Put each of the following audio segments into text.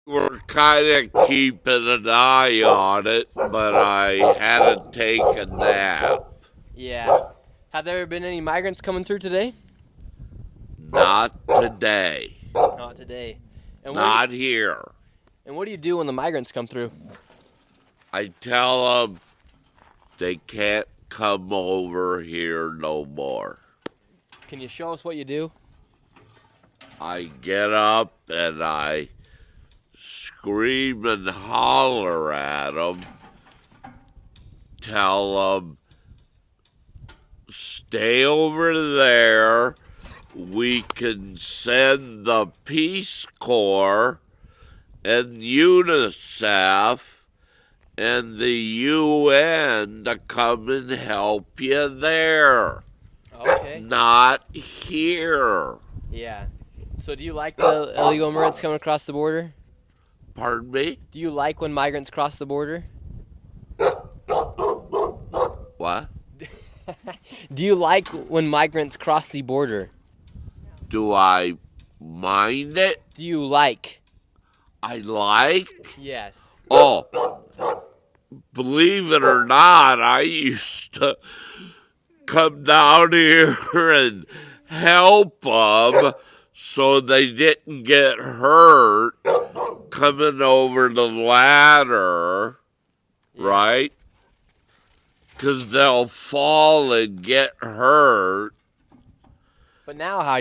We're kind of keeping an eye on it, but I had to take a nap. Yeah. Have there been any migrants coming through today? Not today. Not today. And Not here. what do you do when the migrants come through? I tell them they can't come over here no more. Can you show us what you do? I get up and I scream and holler at them. Tell them, stay over there. We can send the Peace Corps and UNICEF and the UN to come and help you there. Okay. Not here. Yeah. So do you like the illegal immigrants coming across the border? Pardon me? Do you like when migrants cross the border? What? Do you like when migrants cross the border? Do I mind it? Do you like? I like? Yes. Oh, believe it or not, I used to come down here and help them so they didn't get hurt coming over the ladder, right? Because they'll fall and get hurt. But now how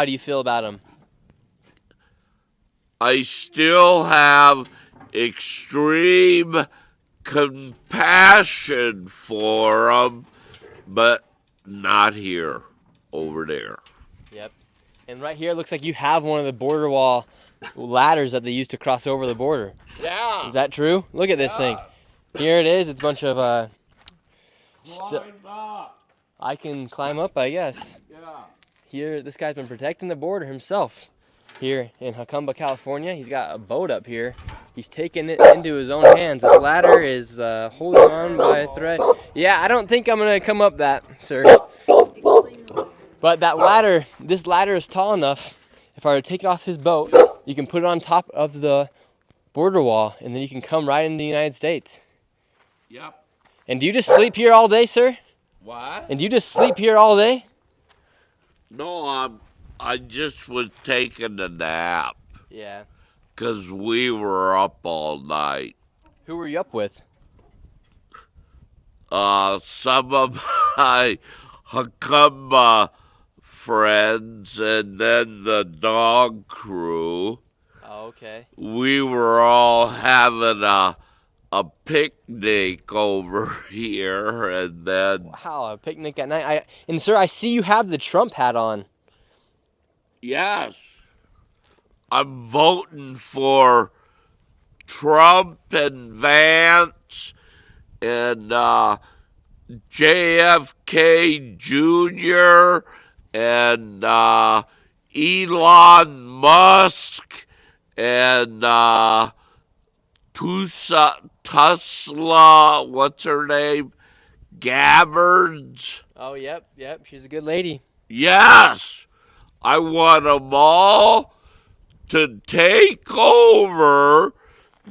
do you feel about them? I still have extreme compassion for them, but not here, over there. Yep. And right here it looks like you have one of the border wall ladders that they use to cross over the border. Yeah. Is that true? Look at this thing. Here it is. It's a bunch of Climb up. I can climb up, I guess. Yeah. Here, this guy's been protecting the border himself. Here in Jacumba, California, he's got a boat up here. He's taking it into his own hands. This ladder is holding on by a thread. Yeah, I don't think I'm gonna come up that, sir. But that ladder, this ladder is tall enough. If I were to take it off his boat, you can put it on top of the border wall, and then you can come right into the United States. Yep. And do you just sleep here all day, sir? What? And do you just sleep here all day? No, I just was taking a nap Yeah. because we were up all night. Who were you up with? Some of my Hakamba friends and then the dog crew. Oh, okay. We were all having a picnic over here, and then Wow, a picnic at night. And sir, I see you have the Trump hat on. yes, I'm voting for Trump and Vance and JFK Jr. and Elon Musk and Tesla, what's her name? Gabbards. Oh, yep. She's a good lady. Yes, I want them all to take over,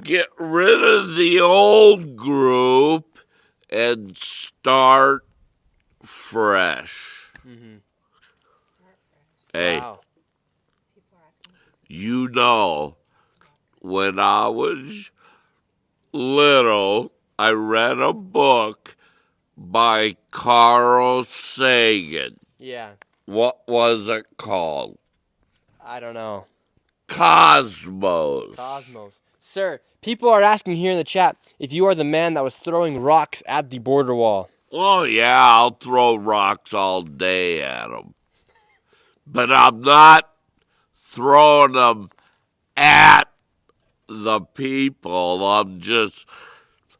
get rid of the old group, and start fresh. Mm-hmm. Hey, Wow. you know, when I was little, I read a book by Carl Sagan. Yeah. What was it called? I don't know. Cosmos. Cosmos. Sir, people are asking here in the chat if you are the man that was throwing rocks at the border wall. Oh, yeah, I'll throw rocks all day at them. But I'm not throwing them at the people. I'm just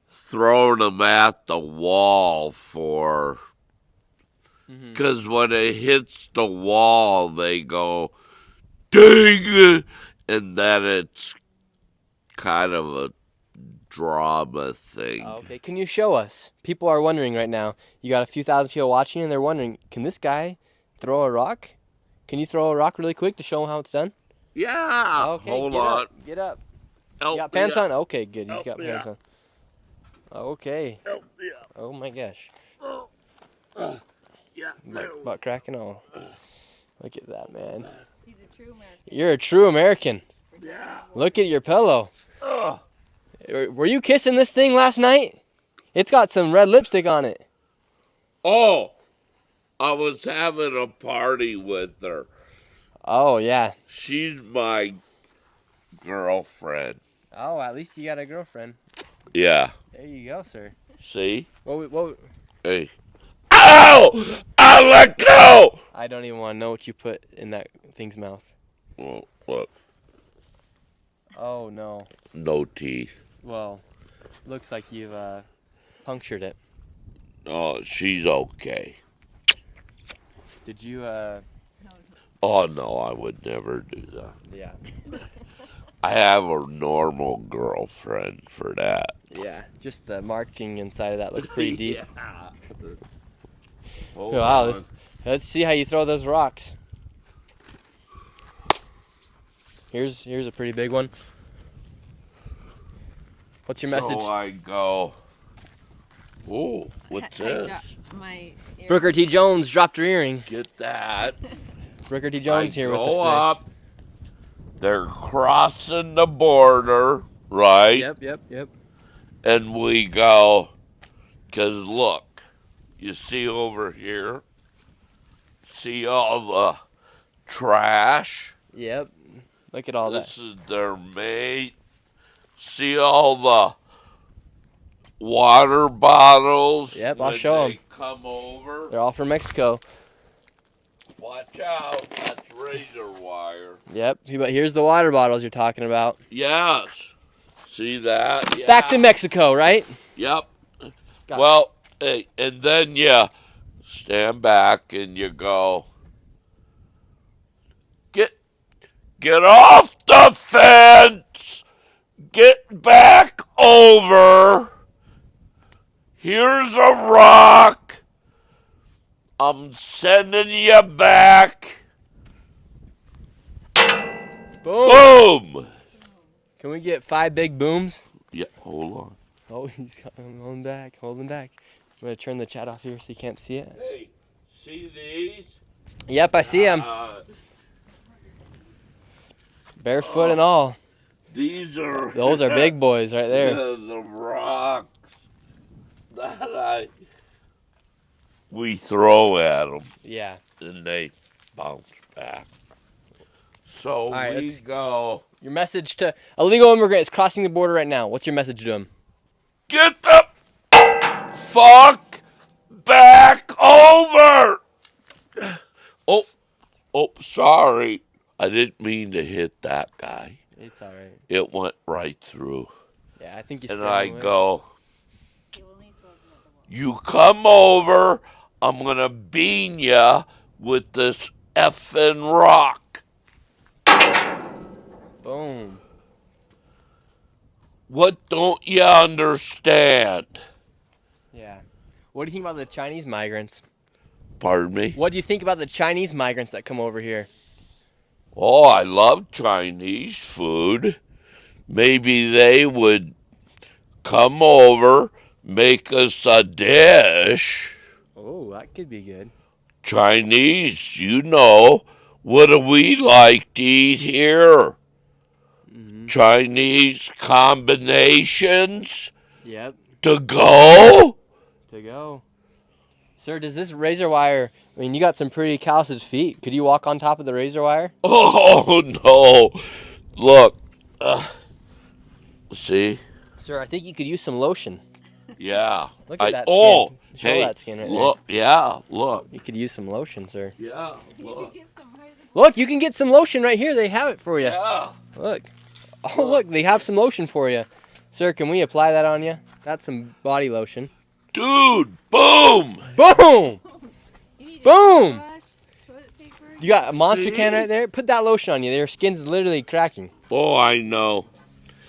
throwing them at the wall for... Because when it hits the wall, they go, ding! And then it's kind of a drama thing. Oh, okay, can you show us? People are wondering right now. You got a few thousand people watching, and they're wondering, can this guy throw a rock? Can you throw a rock really quick to show them how it's done? Yeah, Okay, hold get on. up. Get up. Help You got me pants out. on? Okay, good. He's Help got me pants out. on. Okay. Help me out. Oh my gosh. Yeah, no. Butt cracking all. Look at that, man. He's a true American. You're a true American. Yeah. Look at your pillow. Ugh. Were you kissing this thing last night? It's got some red lipstick on it. Oh, I was having a party with her. Oh, yeah. She's my girlfriend. Oh, at least you got a girlfriend. Yeah. There you go, sir. See? What? Hey. Ow! I let go! I don't even want to know what you put in that thing's mouth. Well, look. Oh, no. No teeth. Well, looks like you've punctured it. Oh, she's okay. Did you, Oh, no, I would never do that. yeah. I have a normal girlfriend for that. Yeah, just the marking inside of that looks pretty deep. Yeah. Hold Wow. on. Let's see how you throw those rocks. Here's a pretty big one. What's your message? So I go, oh, what's I this? dropped my ear. Brooker T. Jones dropped her earring. Get that. Brooker T. Jones here with us Go today. up. They're crossing the border, right? Yep. And we go, because look, you see over here, see all the trash? Yep. Look at all This that. is their mate. See all the water bottles? Yep, I'll when show they 'em. come over? They're all from Mexico. Watch out, that's razor wire. Yep. But here's the water bottles you're talking about. Yes. See that? Yeah. Back to Mexico, right? Yep. Got- Well, hey, and then you stand back and you go, get off the fence, get back over. Here's a rock. I'm sending you back. Boom. Boom. Can we get 5 big booms? Yeah, hold on. Oh, he's got him holding back. I'm gonna turn the chat off here so you can't see it. Hey, see these? Yep, I see him. Barefoot and all. These are Those are big boys right there. the rocks that we throw at them, Yeah. and they bounce back. So right, we let's- go, Your message to illegal immigrants crossing the border right now. What's your message to them? get the fuck back over. Oh, sorry. I didn't mean to hit that guy. It's all right. It went right through. Yeah, I think you. And I go, He only throws them at the wall. you come over, I'm going to bean ya with this effing rock. Boom. What don't you understand? Yeah. What do you think about the Chinese migrants? Pardon me? What do you think about the Chinese migrants that come over here? Oh, I love Chinese food. Maybe they would come over, make us a dish. Oh, that could be good. Chinese, you know, what do we like to eat here? Chinese combinations Yep. to go? To go. Sir, does this razor wire... I mean, you got some pretty calloused feet. Could you walk on top of the razor wire? Oh, no. Look. See? Sir, I think you could use some lotion. Yeah. Look at that skin. Show that skin right look. Yeah, look. there. You could use some lotion, sir. Yeah, look. Look, you can get some lotion right here. They have it for you. Yeah. Look. Oh, look, they have some lotion for you. Sir, can we apply that on you? That's some body lotion. Dude, boom. Boom! You need Boom! a brush, toilet paper. You got a monster See? can right there. Put that lotion on you. Your skin's literally cracking. Oh, I know.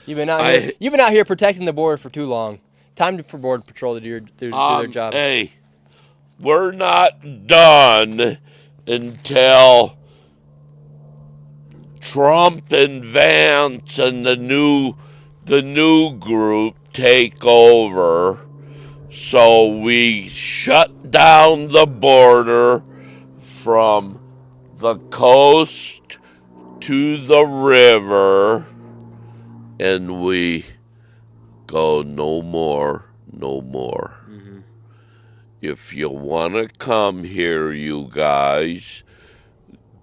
You've been out here. You've been out here protecting the border for too long. Time for Border Patrol to do their job. Hey, we're not done until Trump and Vance and the new the new group take over. So we shut down the border from the coast to the river, and we go no more, no more. Mm-hmm. If you want to come here, you guys,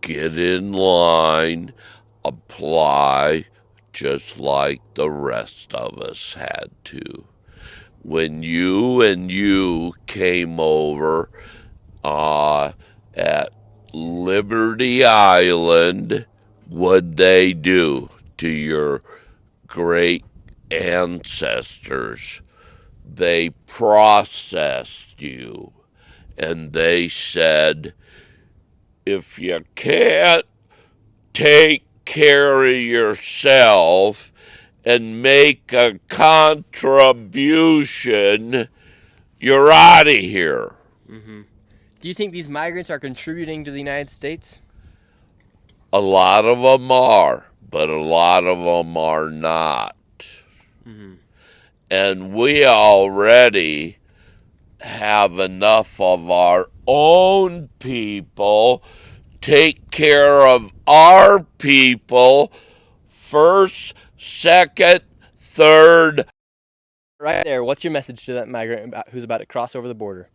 get in line, apply just like the rest of us had to. When you came over at Liberty Island, what'd they do to your great ancestors? They processed you, and they said, if you can't take care of yourself and make a contribution, you're out of here. Mm-hmm. Do you think these migrants are contributing to the United States? A lot of them are, but a lot of them are not. Mm-hmm. And we already have enough of our own people take care of our people first, second, third. Right there. What's your message to that migrant who's about to cross over the border?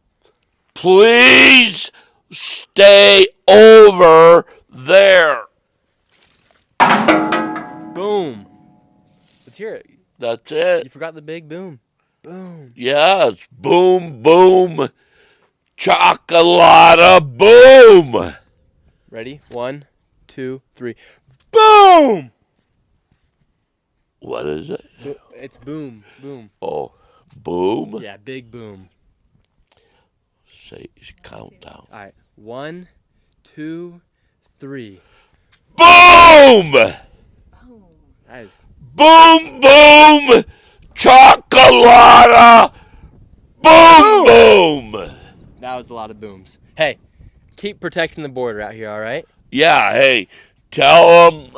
Please stay over there. Boom. Let's hear it. That's it. You forgot the big boom. Boom. Yes, boom, boom, chocolata, boom. Ready? 1, 2, 3. Boom! What is it? It's boom. Boom. Oh, boom? Yeah, big boom. Say countdown. All right. 1, 2, 3. Boom! That is... Boom, boom, chocolata, boom, boom. That was a lot of booms. Hey, keep protecting the border out here, all right? Yeah, hey, tell them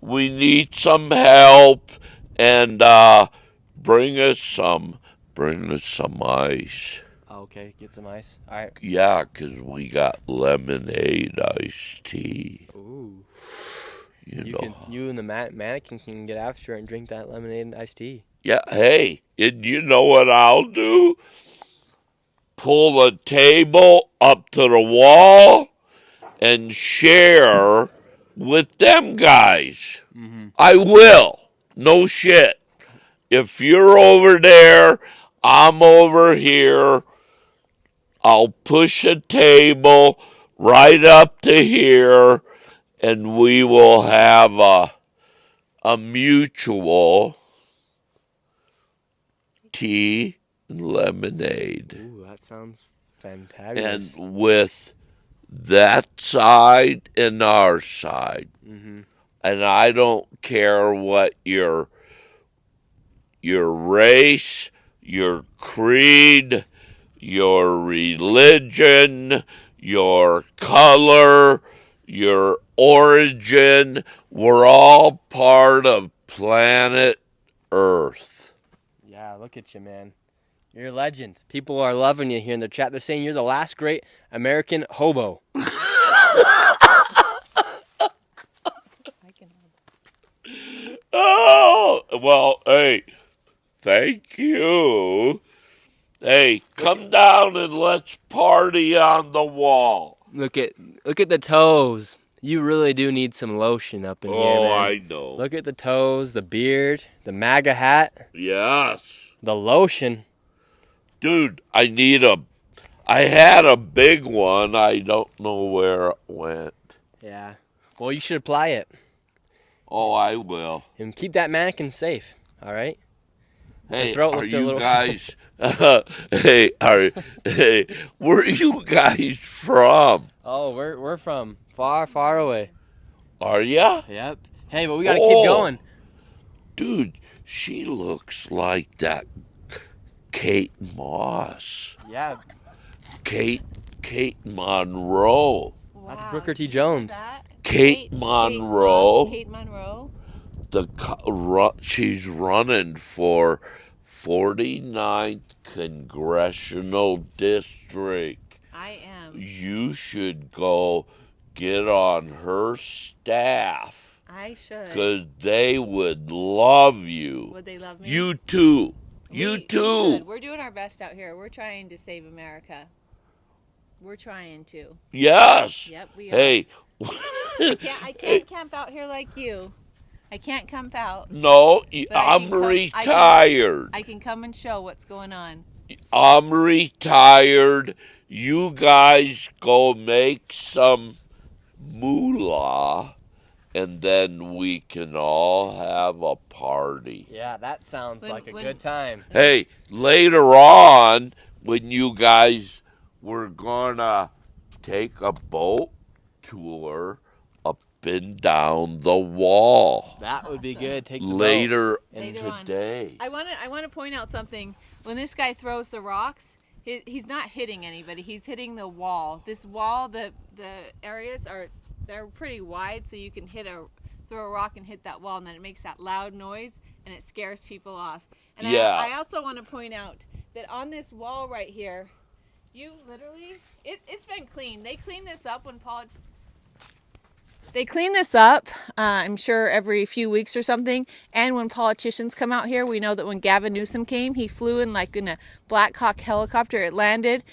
we need some help, and bring us some ice. Okay, get some ice. All right. Yeah, 'cause we got lemonade iced tea. Ooh. You know. You and the mannequin can get after it and drink that lemonade and iced tea. Yeah, hey, and you know what I'll do? Pull a table up to the wall and share with them guys. Mm-hmm. I will. No shit. If you're over there, I'm over here. I'll push a table right up to here, and we will have a mutual tea and lemonade. Ooh, that sounds fantabulous. And with that side and our side. Mm-hmm. And I don't care what your race, your creed, your religion, your color, your origin. We're all part of planet Earth. Yeah, look at you, man. You're a legend. People are loving you here in the chat. They're saying you're the last great American hobo. Oh, well, hey, thank you. Hey, come down and let's party on the wall. Look at the toes. You really do need some lotion up in here, man. Oh, I know. Look at the toes, the beard, the MAGA hat, Yes. the lotion. Dude, I had a big one. I don't know where it went. Yeah. Well, you should apply it. Oh, I will. And keep that mannequin safe, all right? Hey, throat are looked a you little guys... hey, where are you guys from? Oh, we're from far, far away. Are ya? Yep. Hey, but we got to keep going. Dude, she looks like that Kate Moss. Yeah. Kate Monroe. Wow. That's Booker T. Jones. Kate Monroe. Kate Monroe. she's running for 49th Congressional District. I am. You should go get on her staff. I should. Because they would love you. Would they love me? You too. We You too. should. We're doing our best out here. We're trying to save America. We're trying to. Yes. Yep, we are. Hey. I can't camp out here like you. I can't camp out. No, But I I'm can come- retired. I can come and show what's going on. I'm retired. You guys go make some moolah, and then we can all have a party. Yeah, that sounds like a when- good time. Hey, later on, when you guys were gonna take a boat tour up and down the wall That would be good. Take the boat. later Later on. today. I want to point out something. When this guy throws the rocks, he's not hitting anybody. He's hitting the wall. This wall, the areas they're pretty wide, so you can throw a rock and hit that wall, and then it makes that loud noise, and it scares people off. And Yeah. I also want to point out that on this wall right here, you literally, it's been cleaned. They clean this up when They clean this up, I'm sure, every few weeks or something. And when politicians come out here, we know that when Gavin Newsom came, he flew in like in a Black Hawk helicopter. It landed.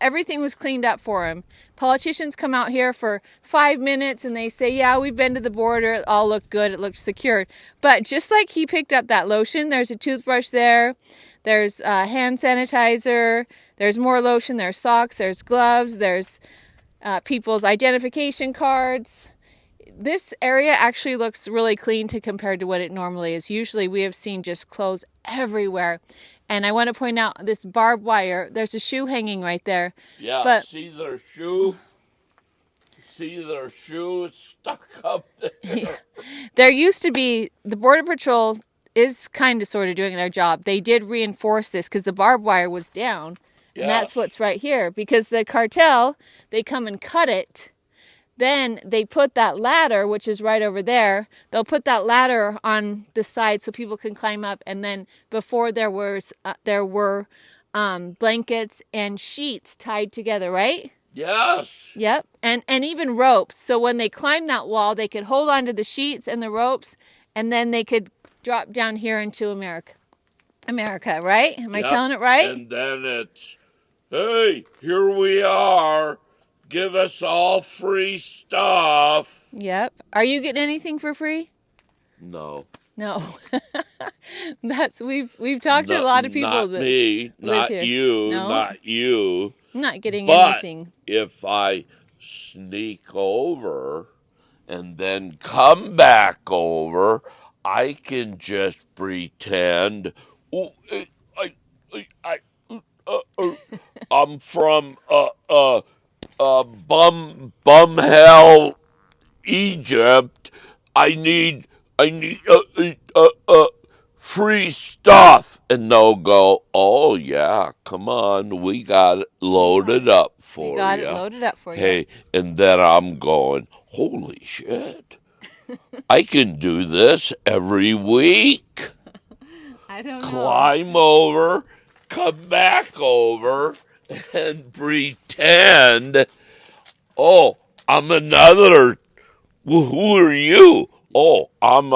Everything was cleaned up for him. Politicians come out here for 5 minutes and they say, yeah, we've been to the border. It all looked good. It looked secured. But just like he picked up that lotion, there's a toothbrush there. There's hand sanitizer. There's more lotion. There's socks. There's gloves. There's people's identification cards. This area actually looks really clean compared to what it normally is. Usually we have seen just clothes everywhere. And I want to point out this barbed wire. There's a shoe hanging right there. Yeah, But- see their shoe? See their shoe stuck up there? There used to be, the Border Patrol is kind of sort of doing their job. They did reinforce this because the barbed wire was down. And that's Yes. what's right here. Because the cartel, they come and cut it. Then they put that ladder, which is right over there. They'll put that ladder on the side so people can climb up. And then before there were blankets and sheets tied together, right? Yes. Yep. And even ropes. So when they climbed that wall, they could hold on to the sheets and the ropes, and then they could drop down here into America. America, right? Am I Yep. telling it right? And then it's, hey, here we are. Give us all free stuff. Yep. Are you getting anything for free? No. No. We've talked to a lot of people Not that me, live not here. you, No? not you. I'm not getting But anything. if I sneak over and then come back over, I can just pretend. Oh, I'm from bum hell Egypt. I need free stuff, and they'll go, oh yeah, come on, we got it loaded up for you. We got it loaded up for you. Hey, and then I'm going, holy shit, I can do this every week. I don't know. Climb over, come back over, and pretend, oh, I'm another. Who are you? Oh, I'm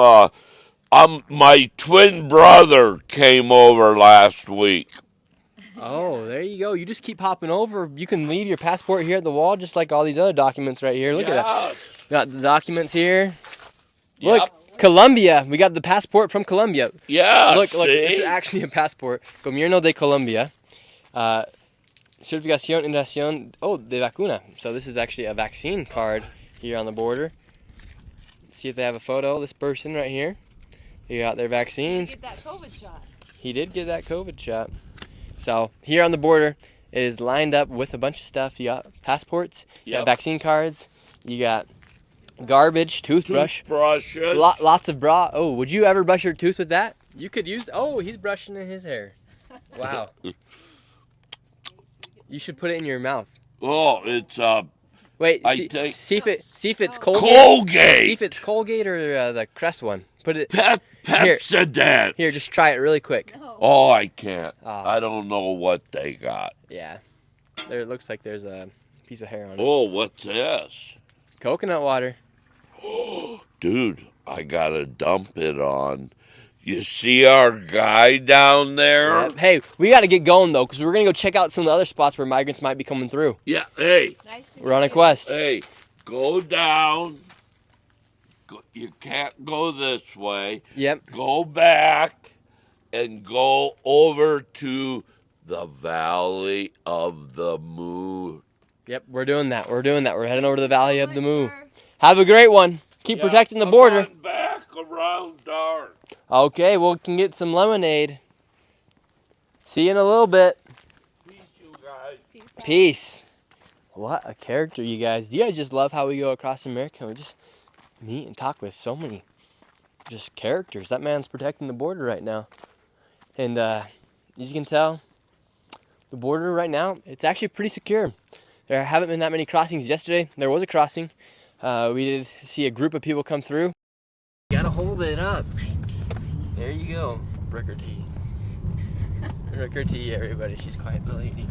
my twin brother came over last week. Oh, there you go. You just keep hopping over. You can leave your passport here at the wall, just like all these other documents right here. Look at that. Got the documents here. Yep. Look, Colombia. We got the passport from Colombia. Yeah, Look, see? this is actually a passport. Gobierno de Colombia. Certificación en relación, de vacuna. So this is actually a vaccine card here on the border. See if they have a photo of this person right here. They got their vaccines. Get that COVID shot. He did get that COVID shot. So here on the border is lined up with a bunch of stuff. You got passports, you got Yep. vaccine cards, you got garbage, toothbrush, Toothbrushes. lots of bra. Oh, would you ever brush your tooth with that? You could use. Oh, he's brushing in his hair. Wow. You should put it in your mouth. Oh, it's Wait, I see take- if it's Colgate. See Colgate. if it's Colgate or the Crest one. Put it. Pepsodent. Here, just try it really quick. No. Oh, I can't. Oh. I don't know what they got. Yeah. There, it looks like there's a piece of hair on it. Oh, what's this? Coconut water. Dude, I gotta dump it on. You see our guy down there? Yep. Hey, we got to get going, though, because we're going to go check out some of the other spots where migrants might be coming through. Yeah, hey. Nice to We're on a meet you. quest. Hey, go down. You can't go this way. Yep. Go back and go over to the Valley of the Moon. Yep, we're doing that. We're heading over to the Valley of the Moo. Sure. Have a great one. Keep protecting the border. Come on back around dark. Okay, well, we can get some lemonade. See you in a little bit. Peace, you guys. Peace out. Peace. What a character, you guys. Do you guys just love how we go across America and we just meet and talk with so many just characters? That man's protecting the border right now. And as you can tell, the border right now, it's actually pretty secure. There haven't been that many crossings. Yesterday, there was a crossing. We did see a group of people come through. You gotta hold it up. There you go. Ricker T. Ricker T, everybody. She's quite the lady.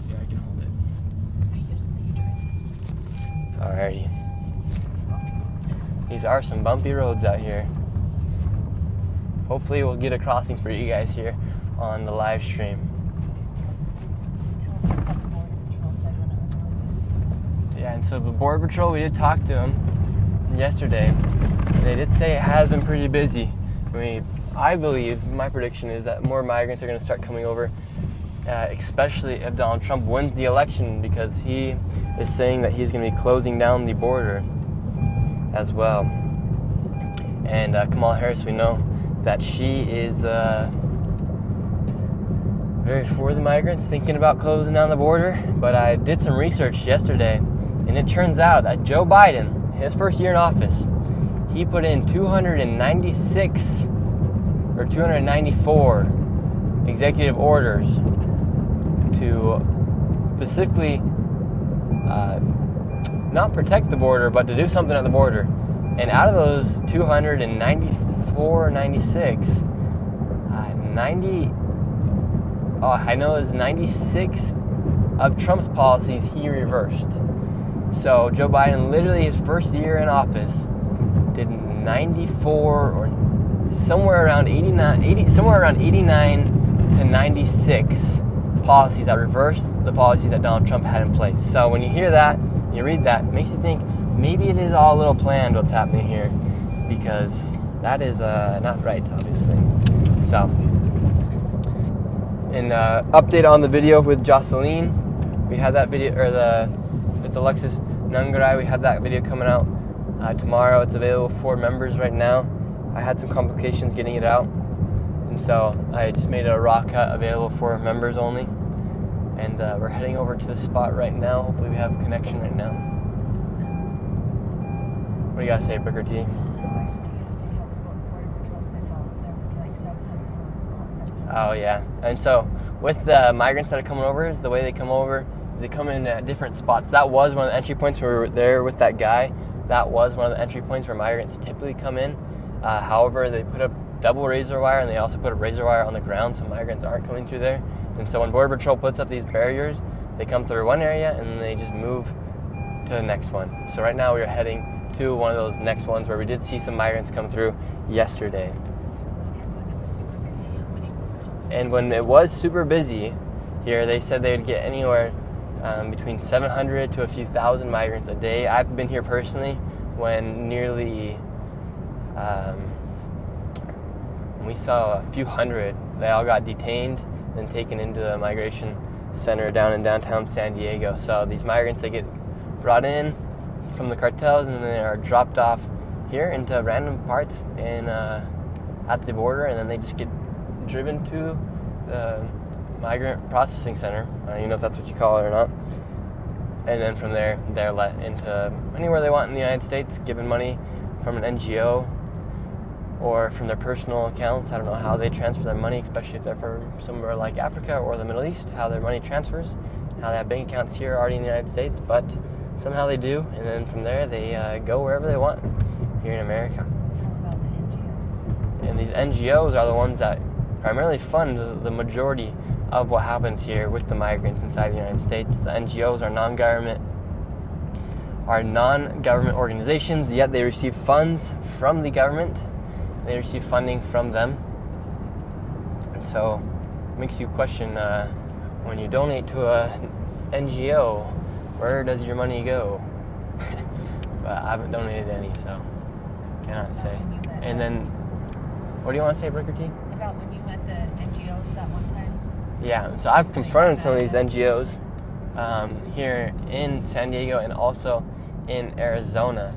Yeah, I can hold it. Alrighty. These are some bumpy roads out here. Hopefully we'll get a crossing for you guys here on the live stream. Yeah, and so the Border Patrol, we did talk to them yesterday. They did say it has been pretty busy. I believe, my prediction is that more migrants are going to start coming over, especially if Donald Trump wins the election, because he is saying that he's going to be closing down the border as well. And Kamala Harris, we know that she is very for the migrants, thinking about closing down the border. But I did some research yesterday, and it turns out that Joe Biden, his first year in office, he put in 296 or 294 executive orders to specifically not protect the border, but to do something at the border. And out of those 294, 96, I know it's 96 of Trump's policies he reversed. So Joe Biden, literally his first year in office, did 94 or somewhere around 89 to 96 policies that reversed the policies that Donald Trump had in place. So when you hear that, you read that, it makes you think maybe it is all a little planned what's happening here, because that is not right, obviously. So, an update on the video with Jocelyn. We had that video, or with Alexis Nungarai, we have that video coming out tomorrow. It's available for members right now. I had some complications getting it out, and so I just made a raw cut available for members only. And we're heading over to the spot right now. Hopefully we have connection right now. What do you gotta say, Booker T? Oh yeah, and so with the migrants that are coming over, the way they come over is they come in at different spots. That was one of the entry points where we were there with that guy. That was one of the entry points where migrants typically come in. However, they put up double razor wire, and they also put a razor wire on the ground so migrants aren't coming through there. And so when Border Patrol puts up these barriers, they come through one area and then they just move to the next one. So right now we are heading to one of those next ones where we did see some migrants come through yesterday. And when it was super busy here, they said they would get anywhere between 700 to a few thousand migrants a day. I've been here personally when nearly, we saw a few hundred. They all got detained and taken into the migration center down in downtown San Diego. So these migrants, they get brought in from the cartels and then they are dropped off here into random parts in at the border, and then they just get driven to the migrant processing center. I don't even know if that's what you call it or not. And then from there, they're let into anywhere they want in the United States, given money from an NGO or from their personal accounts. I don't know how they transfer their money, especially if they're from somewhere like Africa or the Middle East, how their money transfers, how they have bank accounts here already in the United States, but somehow they do. And then from there, they go wherever they want here in America. Tell them about And these NGOs are the ones that primarily fund the majority of what happens here with the migrants inside the United States. The NGOs are non-government organizations, yet they receive funds from the government. They receive funding from them. And so it makes you question, when you donate to a NGO, where does your money go? But I haven't donated any, so cannot say. And then, what do you want to say, Booker T? About when you met the NGOs that one time? Yeah, so I've confronted some of these NGOs here in San Diego and also in Arizona.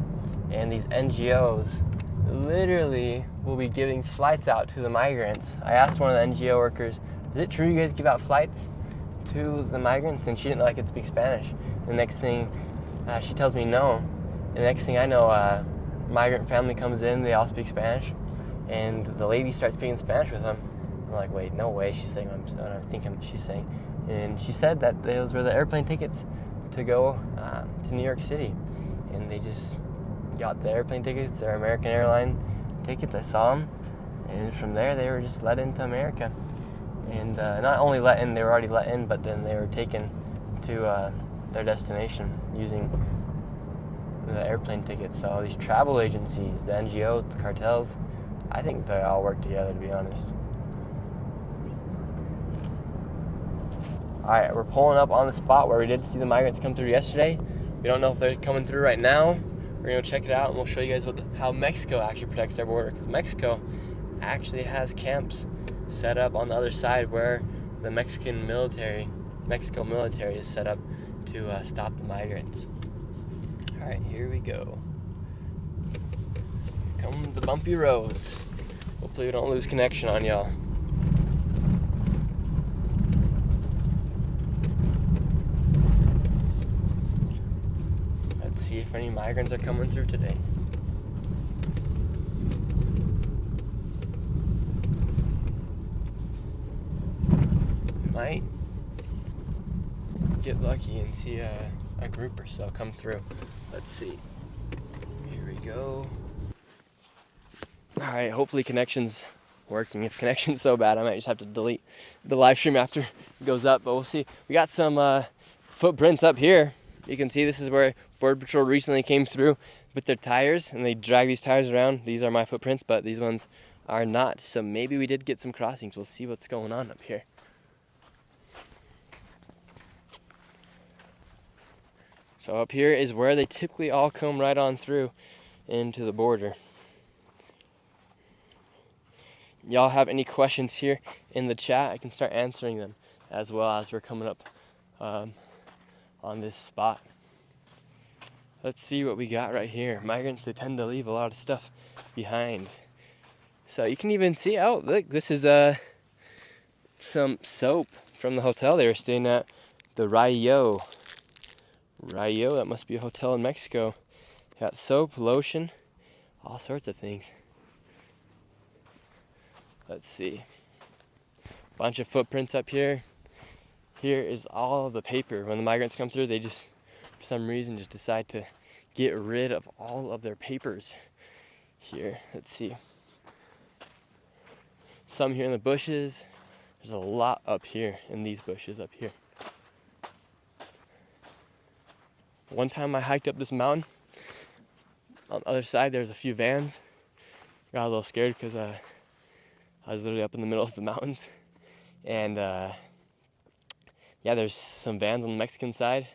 And these NGOs literally will be giving flights out to the migrants. I asked one of the NGO workers, is it true you guys give out flights to the migrants? And she didn't know I could speak Spanish. The next thing, she tells me no. And the next thing I know, migrant family comes in, they all speak Spanish, and the lady starts speaking Spanish with them. I'm like, wait, no way, she's saying she's saying. And she said that those were the airplane tickets to go to New York City. And they just got the airplane tickets, their American airline tickets, I saw them. And from there, they were just let into America. And not only let in, they were already let in, but then they were taken to their destination using the airplane tickets. So these travel agencies, the NGOs, the cartels, I think they all work together, to be honest. Alright, we're pulling up on the spot where we did see the migrants come through yesterday. We don't know if they're coming through right now. We're going to check it out, and we'll show you guys how Mexico actually protects their border. Because Mexico actually has camps set up on the other side where the Mexico military is set up to stop the migrants. Alright, here we go. Here come the bumpy roads. Hopefully we don't lose connection on y'all. Let's see if any migrants are coming through today. Might get lucky and see a group or so come through. Let's see. Here we go. Alright, hopefully connection's working. If connection's so bad, I might just have to delete the live stream after it goes up, but we'll see. We got some footprints up here. You can see this is where Border Patrol recently came through with their tires, and they drag these tires around. These are my footprints, but these ones are not. So maybe we did get some crossings. We'll see what's going on up here. So up here is where they typically all come right on through into the border. Y'all have any questions here in the chat? I can start answering them as well as we're coming up on this spot. Let's see what we got right here. Migrants, they tend to leave a lot of stuff behind. So you can even see, oh look, this is some soap from the hotel they were staying at, the Rayo, that must be a hotel in Mexico. Got soap, lotion, all sorts of things. Let's see. Bunch of footprints up here. Here is all the paper. When the migrants come through, they just, for some reason, just decide to get rid of all of their papers here. Let's see. Some here in the bushes. There's a lot up here in these bushes up here. One time I hiked up this mountain. On the other side, there's a few vans. Got a little scared because I was literally up in the middle of the mountains. And yeah, there's some vans on the Mexican side.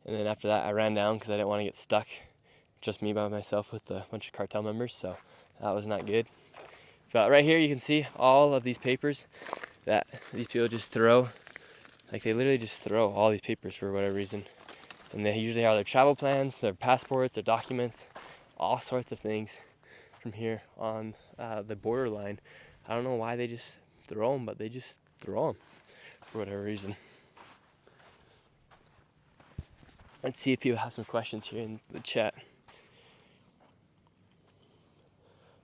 And then after that, I ran down because I didn't want to get stuck. Just me by myself with a bunch of cartel members, so that was not good. But right here, you can see all of these papers that these people just throw. Like, they literally just throw all these papers for whatever reason. And they usually are their travel plans, their passports, their documents, all sorts of things from here on the borderline. I don't know why they just throw them, but they just throw them for whatever reason. Let's see if people have some questions here in the chat.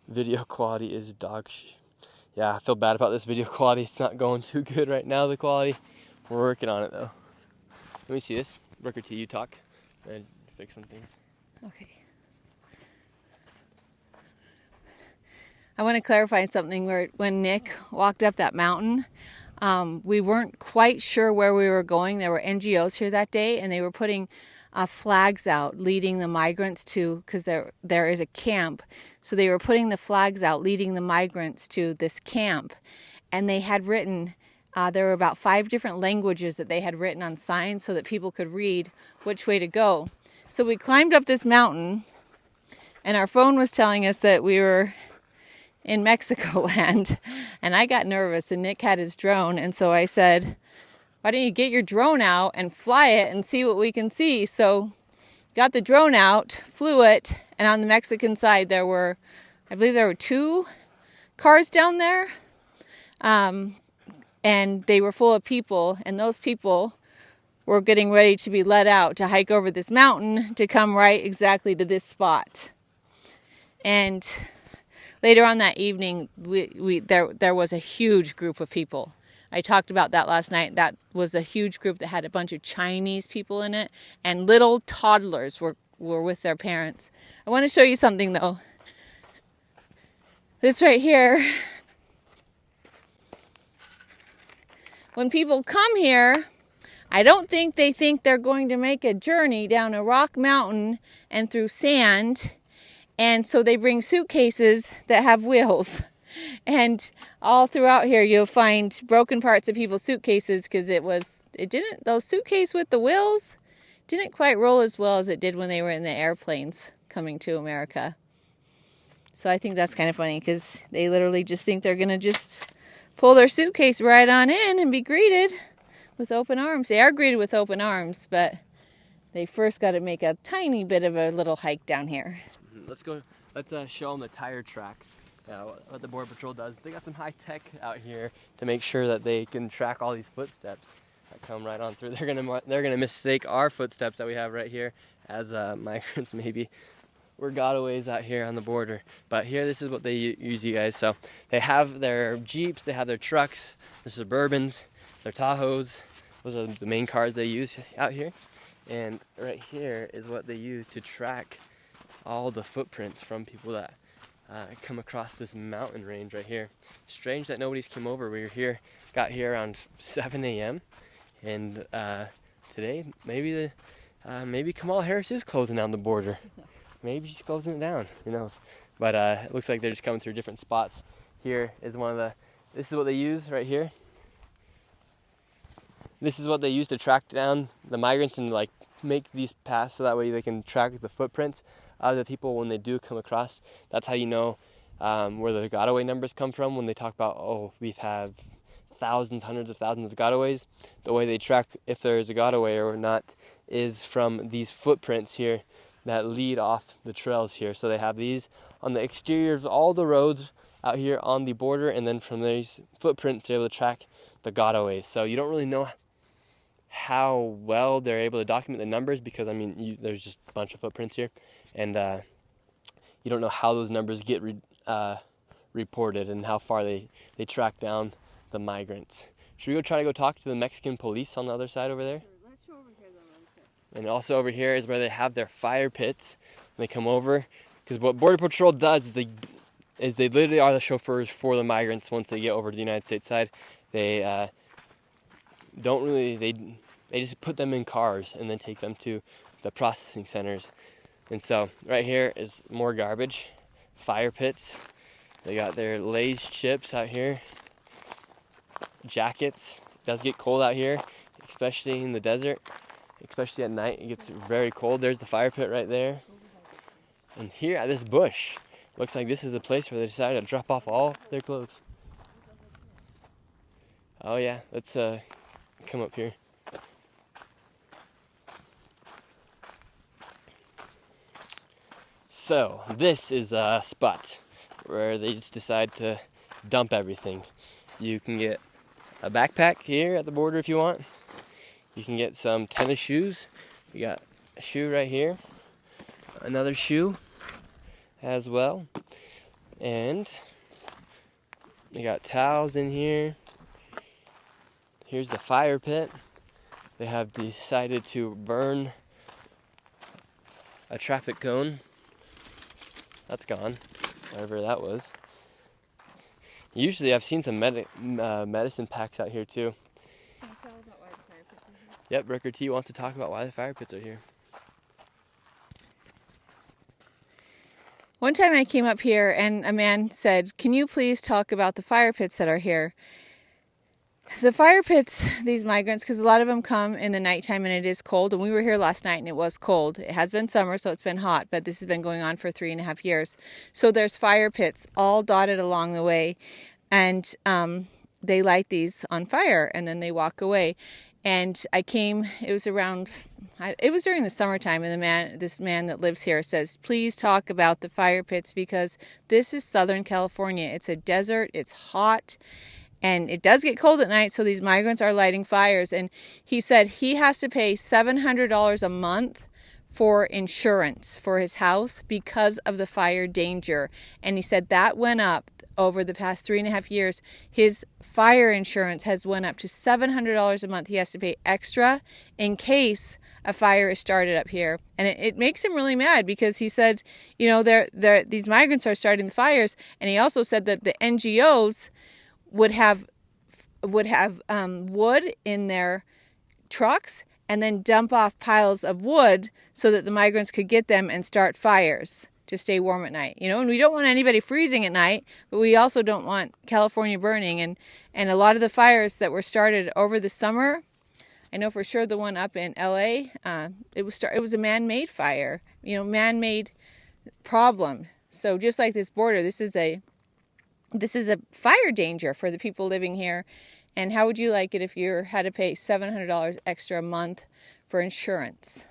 Video quality is dog shit. Yeah, I feel bad about this video quality. It's not going too good right now, the quality. We're working on it, though. Let me see this. Booker T, you talk and fix some things. Okay. I want to clarify something. When Nick walked up that mountain, we weren't quite sure where we were going. There were NGOs here that day, and they were putting flags out leading the migrants to, because there is a camp. So they were putting the flags out leading the migrants to this camp. And they had written, there were about 5 different languages that they had written on signs so that people could read which way to go. So we climbed up this mountain, and our phone was telling us that we were in Mexico land. And I got nervous, and Nick had his drone. And so I said, why don't you get your drone out and fly it and see what we can see? So got the drone out, flew it, and on the Mexican side I believe there were 2 cars down there, and they were full of people, and those people were getting ready to be let out to hike over this mountain to come right exactly to this spot. And later on that evening, there was a huge group of people. I talked about that last night. That was a huge group that had a bunch of Chinese people in it, and little toddlers were with their parents. I want to show you something, though. This right here. When people come here, I don't think they think they're going to make a journey down a rock mountain and through sand, and so they bring suitcases that have wheels. And all throughout here you'll find broken parts of people's suitcases because those suitcases with the wheels didn't quite roll as well as it did when they were in the airplanes coming to America. So I think that's kind of funny because they literally just think they're going to just pull their suitcase right on in and be greeted with open arms. They are greeted with open arms, but they first got to make a tiny bit of a little hike down here. Let's go. Let's show them the tire tracks. What the Border Patrol does. They got some high tech out here to make sure that they can track all these footsteps that come right on through. They're gonna mistake our footsteps that we have right here as migrants. Maybe we're gotaways out here on the border. But here, this is what they use, you guys. So they have their Jeeps, they have their trucks, their Suburbans, their Tahoes. Those are the main cars they use out here. And right here is what they use to track all the footprints from people that come across this mountain range right here. Strange that nobody's come over. Got here around 7 a.m. and today maybe Kamala Harris is closing down the border. Maybe she's closing it down. Who knows? But it looks like they're just coming through different spots. Here is this is what they use right here. This is what they use to track down the migrants and like make these paths so that way they can track the footprints of the people when they do come across. That's how you know where the gotaway numbers come from when they talk about, we've had thousands, hundreds of thousands of gotaways. The way they track if there is a gotaway or not is from these footprints here that lead off the trails here. So they have these on the exterior of all the roads out here on the border, and then from these footprints they're able to track the gotaways. So you don't really know how well they're able to document the numbers because, there's just a bunch of footprints here, and you don't know how those numbers get reported and how far they track down the migrants. Should we try to go talk to the Mexican police on the other side over there? Let's show over here though. And also over here is where they have their fire pits. They come over, because what Border Patrol does is they literally are the chauffeurs for the migrants once they get over to the United States side. They they just put them in cars and then take them to the processing centers. And so right here is more garbage, fire pits. They got their Lay's chips out here, jackets. It does get cold out here, especially in the desert, especially at night. It gets very cold. There's the fire pit right there. And here at this bush, looks like this is the place where they decided to drop off all their clothes. Oh yeah, let's come up here. So this is a spot where they just decide to dump everything. You can get a backpack here at the border if you want. You can get some tennis shoes. We got a shoe right here, another shoe as well, and they got towels in here. Here's the fire pit. They have decided to burn a traffic cone. That's gone, wherever that was. Usually I've seen some medicine packs out here too. Can you tell about why the fire pits are here? Yep, Brooker T wants to talk about why the fire pits are here. One time I came up here and a man said, "Can you please talk about the fire pits that are here?" The fire pits, these migrants, because a lot of them come in the nighttime and it is cold. And we were here last night and it was cold. It has been summer, so it's been hot, but this has been going on for 3.5 years. So there's fire pits all dotted along the way. And they light these on fire and then they walk away. And I came, it was during the summertime, and this man that lives here says, "Please talk about the fire pits because this is Southern California. It's a desert, it's hot, and it does get cold at night, so these migrants are lighting fires." And he said he has to pay $700 a month for insurance for his house because of the fire danger. And he said that went up over the past 3.5 years. His fire insurance has went up to $700 a month. He has to pay extra in case a fire is started up here. And it makes him really mad because he said, you know, these migrants are starting the fires. And he also said that the NGOs would have wood in their trucks and then dump off piles of wood so that the migrants could get them and start fires to stay warm at night. You know, and we don't want anybody freezing at night, but we also don't want California burning. And a lot of the fires that were started over the summer, I know for sure the one up in LA, it was a man-made fire, you know, man-made problem. So just like this border, this is a fire danger for the people living here. And how would you like it if you had to pay $700 extra a month for insurance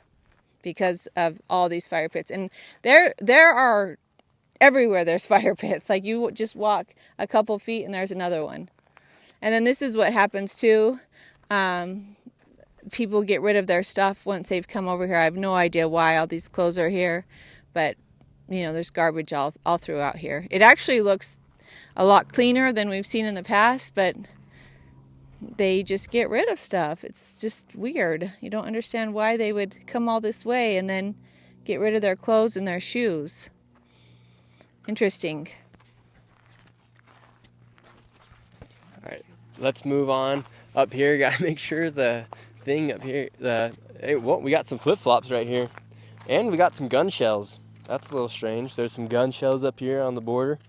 because of all these fire pits? And there are everywhere there's fire pits. Like you just walk a couple feet and there's another one. And then this is what happens too. People get rid of their stuff once they've come over here. I have no idea why all these clothes are here, but you know, there's garbage all throughout here. It actually looks a lot cleaner than we've seen in the past, but they just get rid of stuff. It's just weird. You don't understand why they would come all this way and then get rid of their clothes and their shoes. Interesting. All right, let's move on up here. Got to make sure the thing up here, we got some flip-flops right here, and we got some gun shells. That's a little strange. There's some gun shells up here on the border.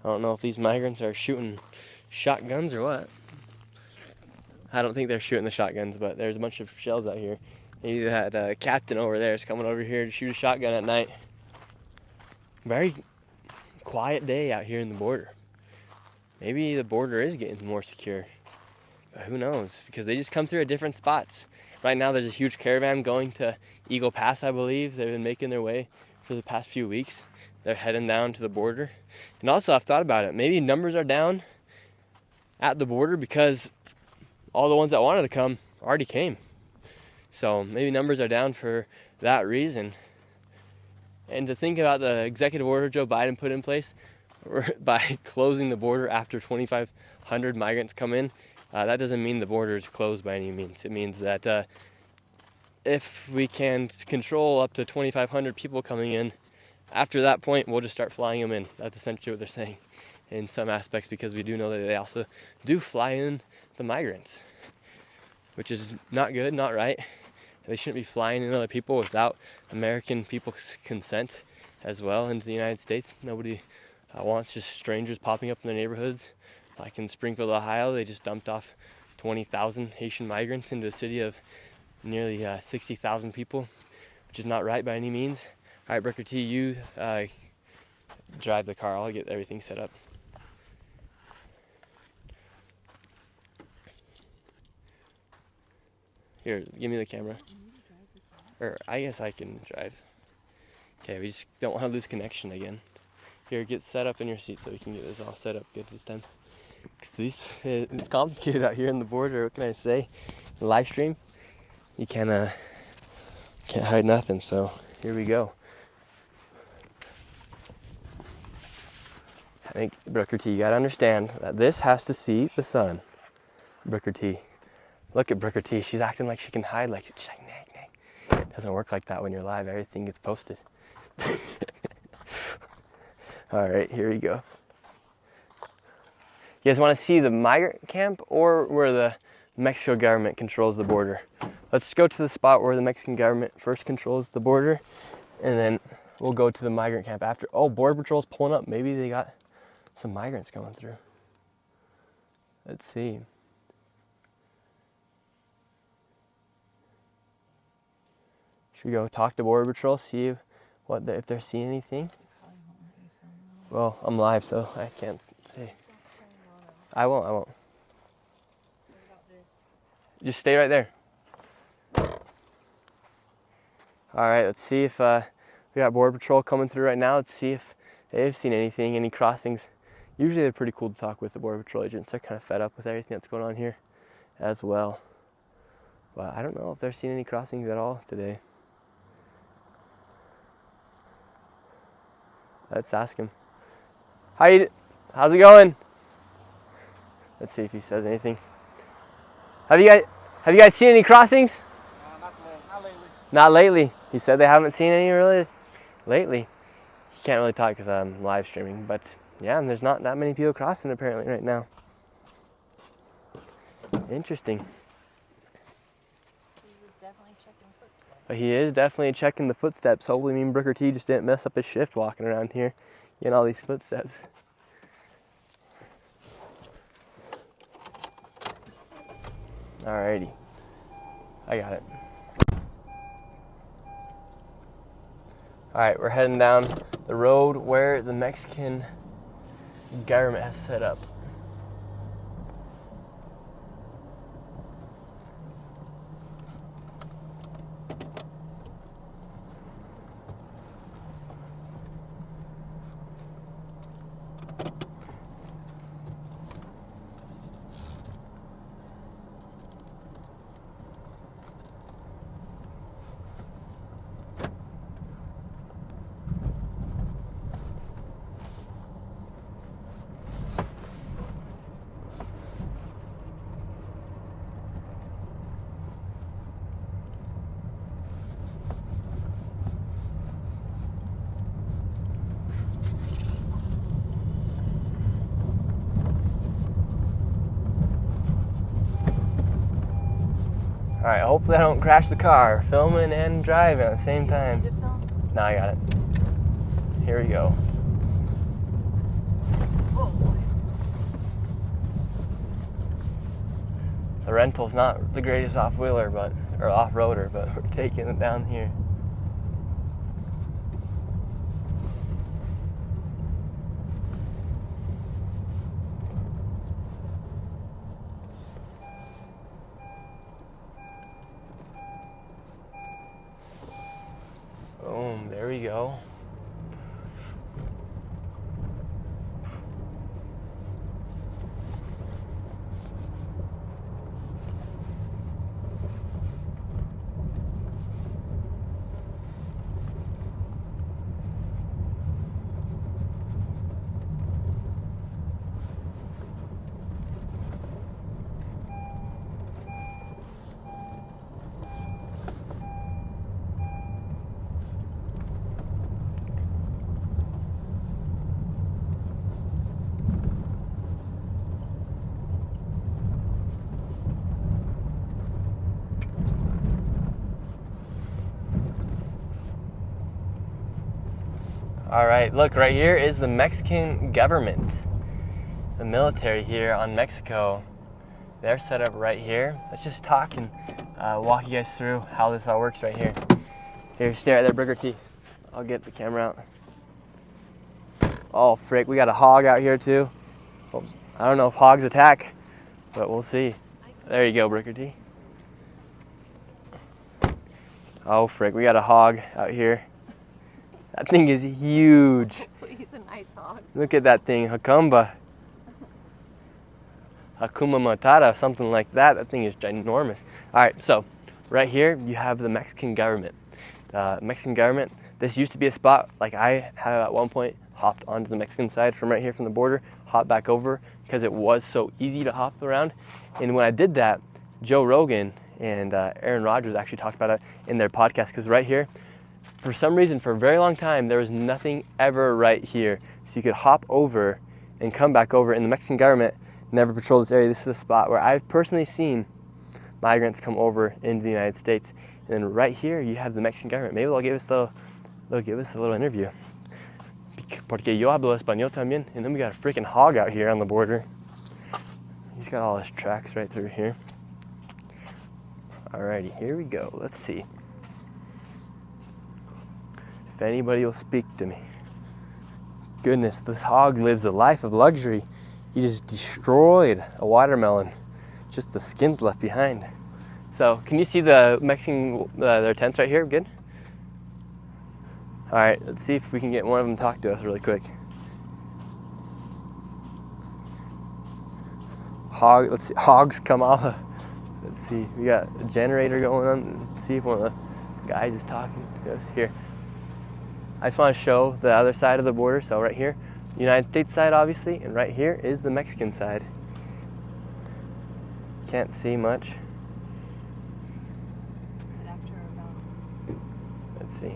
I don't know if these migrants are shooting shotguns or what. I don't think they're shooting the shotguns, but there's a bunch of shells out here. Maybe that captain over there is coming over here to shoot a shotgun at night. Very quiet day out here in the border. Maybe the border is getting more secure, but who knows? Because they just come through at different spots. Right now there's a huge caravan going to Eagle Pass, I believe. They've been making their way for the past few weeks. They're heading down to the border. And also, I've thought about it. Maybe numbers are down at the border because all the ones that wanted to come already came. So maybe numbers are down for that reason. And to think about the executive order Joe Biden put in place by closing the border after 2,500 migrants come in, that doesn't mean the border is closed by any means. It means that if we can control up to 2,500 people coming in, after that point, we'll just start flying them in. That's essentially what they're saying in some aspects, because we do know that they also do fly in the migrants, which is not good, not right. They shouldn't be flying in other people without American people's consent as well into the United States. Nobody wants just strangers popping up in their neighborhoods. Like in Springfield, Ohio, they just dumped off 20,000 Haitian migrants into a city of nearly 60,000 people, which is not right by any means. All right, Brooker T, you drive the car. I'll get everything set up. Here, give me the camera. Or I guess I can drive. Okay, we just don't want to lose connection again. Here, get set up in your seat so we can get this all set up good this time. It's complicated out here in the border. What can I say? The live stream, you can't hide nothing. So here we go. I think, Brooker T, you gotta understand that this has to see the sun. Brooker T. Look at Brooker T. She's acting like she can hide. She's like, nag, nag. It doesn't work like that when you're live. Everything gets posted. All right, here we go. You guys want to see the migrant camp or where the Mexico government controls the border? Let's go to the spot where the Mexican government first controls the border, and then we'll go to the migrant camp after. Oh, Border Patrol's pulling up. Maybe they got some migrants coming through. Let's see. Should we go talk to Border Patrol, see if they're seeing anything? Well, I'm live, so I can't see. I won't. Just stay right there. All right, let's see if we got Border Patrol coming through right now. Let's see if they've seen anything, any crossings. Usually they're pretty cool to talk with, the Border Patrol agents. They're kind of fed up with everything that's going on here as well. But I don't know if they're seeing any crossings at all today. Let's ask him. How's it going? Let's see if he says anything. Have you guys seen any crossings? Not lately. Not lately. He said they haven't seen any really lately. He can't really talk because I'm live streaming, but yeah, and there's not that many people crossing apparently right now. Interesting. He was definitely checking footsteps. But he is definitely checking the footsteps. Hopefully me and Brooker T just didn't mess up his shift walking around here, getting all these footsteps. Alrighty. I got it. Alright, we're heading down the road where the Mexican government has set up. Alright, hopefully I don't crash the car, filming and driving at the same time. No, I got it. Here we go. Oh boy. The rental's not the greatest off-wheeler, or off-roader, but we're taking it down here. Boom, there we go. All right, look, right here is the Mexican government. The military here on Mexico. They're set up right here. Let's just talk and walk you guys through how this all works right here. Here, stay right there, Brooker T. I'll get the camera out. Oh, frick, we got a hog out here too. Well, I don't know if hogs attack, but we'll see. There you go, Brooker T. Oh, frick, we got a hog out here. That thing is huge. He's a nice hog. Look at that thing, Hakuma Matata, something like that. That thing is ginormous. All right, so right here you have the Mexican government. The Mexican government, this used to be a spot, like I have at one point hopped onto the Mexican side from right here from the border, hopped back over because it was so easy to hop around. And when I did that, Joe Rogan and Aaron Rodgers actually talked about it in their podcast, because right here, for some reason, for a very long time, there was nothing ever right here. So you could hop over and come back over, and the Mexican government never patrolled this area. This is a spot where I've personally seen migrants come over into the United States. And then right here, you have the Mexican government. Maybe they'll give us a little interview. Porque yo hablo español también. And then we got a freaking hog out here on the border. He's got all his tracks right through here. Alrighty, here we go. Let's see if anybody will speak to me. Goodness, this hog lives a life of luxury. He just destroyed a watermelon. Just the skin's left behind. So, can you see the Mexican, their tents right here? Good? Alright, let's see if we can get one of them to talk to us really quick. Let's see, Hogs Kamala. Let's see, we got a generator going on. Let's see if one of the guys is talking to us here. I just want to show the other side of the border. So right here, United States side obviously, and right here is the Mexican side. Can't see much. Let's see.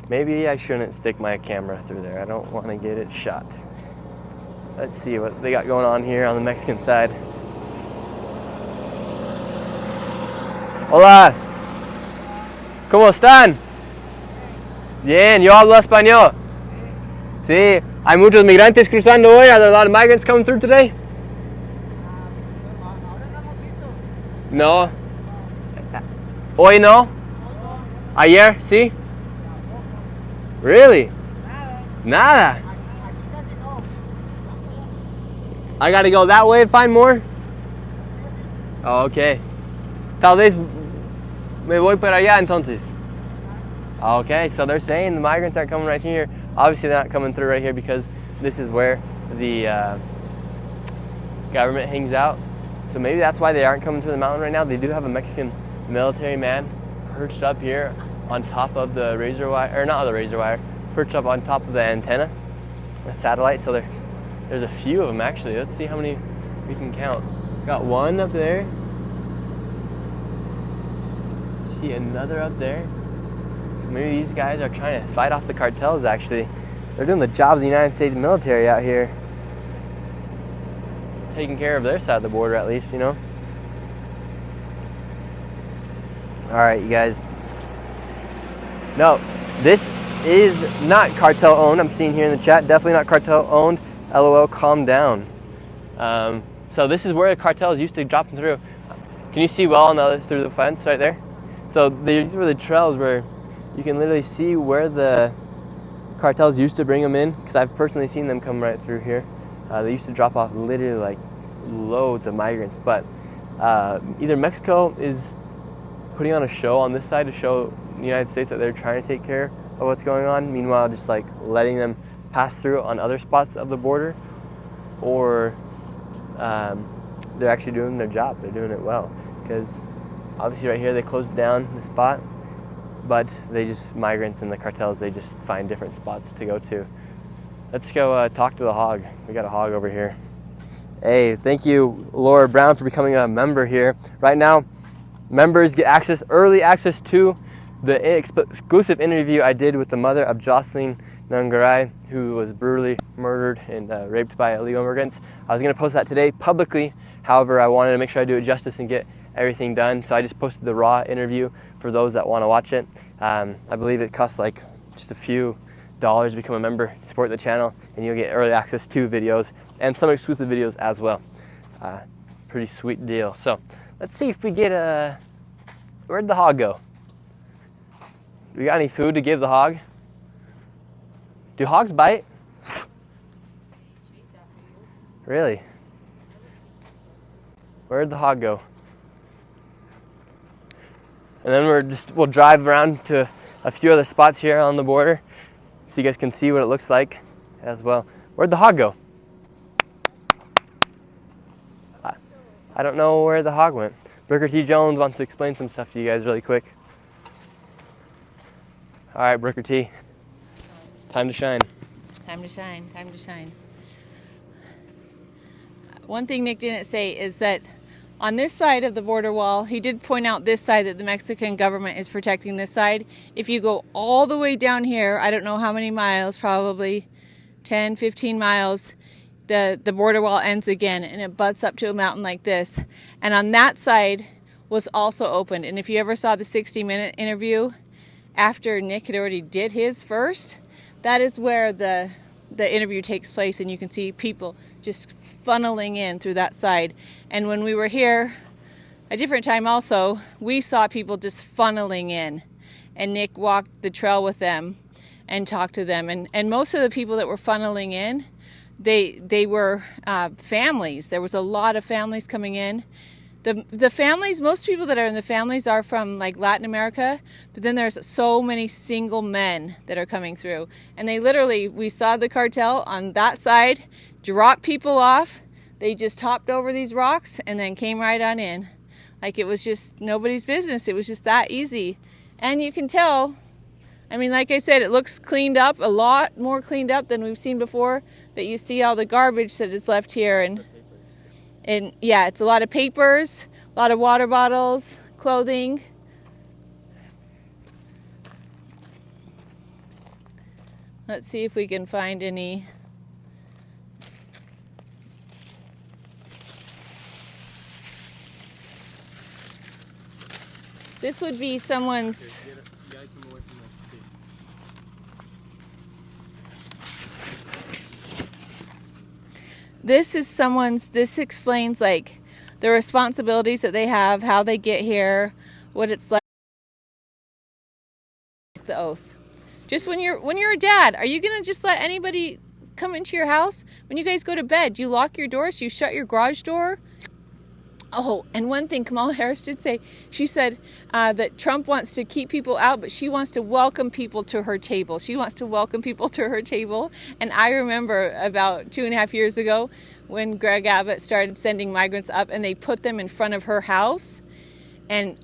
Maybe I shouldn't stick my camera through there. I don't want to get it shot. Let's see what they got going on here on the Mexican side. Hola. ¿Cómo están? Bien, yo hablo español. Sí, hay muchos migrantes cruzando hoy. Are there a lot of migrants coming through today? No. Hoy no? Ayer, sí? Really? Nada. I gotta go that way and find more? Oh, okay. Tal vez me voy para allá entonces. Okay, so they're saying the migrants aren't coming right here. Obviously they're not coming through right here because this is where the government hangs out. So maybe that's why they aren't coming through the mountain right now. They do have a Mexican military man perched up here on top of the razor wire, or not the razor wire, perched up on top of the antenna, the satellite. So there's a few of them actually. Let's see how many we can count. Got one up there. See another up there. So maybe these guys are trying to fight off the cartels actually. They're doing the job of the United States military out here. Taking care of their side of the border at least, you know. Alright, you guys. No, this is not cartel owned. I'm seeing here in the chat, definitely not cartel owned. LOL, calm down. So this is where the cartels used to drop them through. Can you see well on the other, through the fence right there? So these were the trails where you can literally see where the cartels used to bring them in, because I've personally seen them come right through here. They used to drop off literally like loads of migrants, but either Mexico is putting on a show on this side to show the United States that they're trying to take care of what's going on, meanwhile just like letting them pass through on other spots of the border, or they're actually doing their job. They're doing it well, because obviously right here they closed down the spot, but migrants and the cartels, they just find different spots to go to. Let's go talk to the hog. We got a hog over here. Hey, thank you, Laura Brown, for becoming a member here. Right now, members get early access to the exclusive interview I did with the mother of Jocelyn Nangaray, who was brutally murdered and raped by illegal immigrants. I was going to post that today publicly. However, I wanted to make sure I do it justice and get everything done. So I just posted the raw interview for those that want to watch it. I believe it costs like just a few dollars to become a member, support the channel, and you'll get early access to videos and some exclusive videos as well. Pretty sweet deal. So let's see if we get where'd the hog go? Do we got any food to give the hog? Do hogs bite? Really? Where'd the hog go? And then we'll drive around to a few other spots here on the border so you guys can see what it looks like as well. Where'd the hog go? I don't know where the hog went. Brooker T. Jones wants to explain some stuff to you guys really quick. All right, Brooker T. Time to shine. Time to shine. Time to shine. One thing Nick didn't say is that on this side of the border wall, he did point out this side, that the Mexican government is protecting this side. If you go all the way down here, I don't know how many miles, probably 10, 15 miles, the border wall ends again, and it butts up to a mountain like this. And on that side was also opened. And if you ever saw the 60-minute interview after Nick had already did his first, that is where the interview takes place, and you can see people just funneling in through that side. And when we were here a different time also, we saw people just funneling in, and Nick walked the trail with them and talked to them. And most of the people that were funneling in, they were families. There was a lot of families coming in. The families, most people that are in the families are from like Latin America, but then there's so many single men that are coming through. And they literally, we saw the cartel on that side, drop people off. They just hopped over these rocks and then came right on in. Like it was just nobody's business. It was just that easy. And you can tell, I mean, like I said, it looks cleaned up, a lot more cleaned up than we've seen before, but you see all the garbage that is left here. And yeah, it's a lot of papers, a lot of water bottles, clothing. Let's see if we can find any. This would be someone's. This explains like the responsibilities that they have, how they get here, what it's like. The oath. Just when you're a dad, are you gonna just let anybody come into your house? When you guys go to bed, do you lock your doors? Do you shut your garage door? Oh, and one thing Kamala Harris did say, she said that Trump wants to keep people out, but she wants to welcome people to her table. She wants to welcome people to her table. And I remember about 2.5 years ago when Greg Abbott started sending migrants up and they put them in front of her house. And,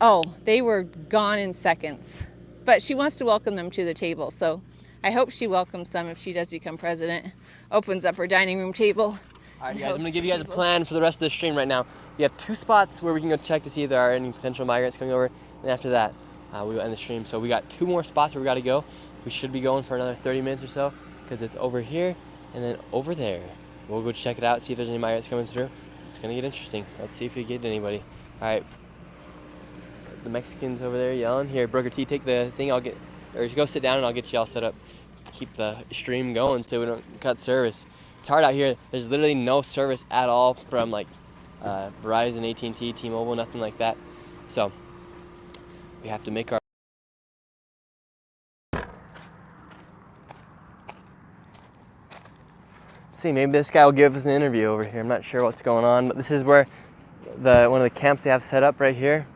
they were gone in seconds. But she wants to welcome them to the table. So I hope she welcomes them if she does become president. Opens up her dining room table. All right, guys, I'm going to give you guys a plan for the rest of the stream right now. We have 2 spots where we can go check to see if there are any potential migrants coming over. And after that, we will end the stream. So we got 2 more spots where we got to go. We should be going for another 30 minutes or so because it's over here and then over there. We'll go check it out, see if there's any migrants coming through. It's going to get interesting. Let's see if we get anybody. All right. The Mexicans over there yelling. Here, Brooker T, take the thing. Or go sit down and I'll get you all set up. Keep the stream going so we don't cut service. It's hard out here. There's literally no service at all from like Verizon, AT&T, T-Mobile, nothing like that. So we have to make our. Let's see, maybe this guy will give us an interview over here. I'm not sure what's going on, but this is where one of the camps they have set up right here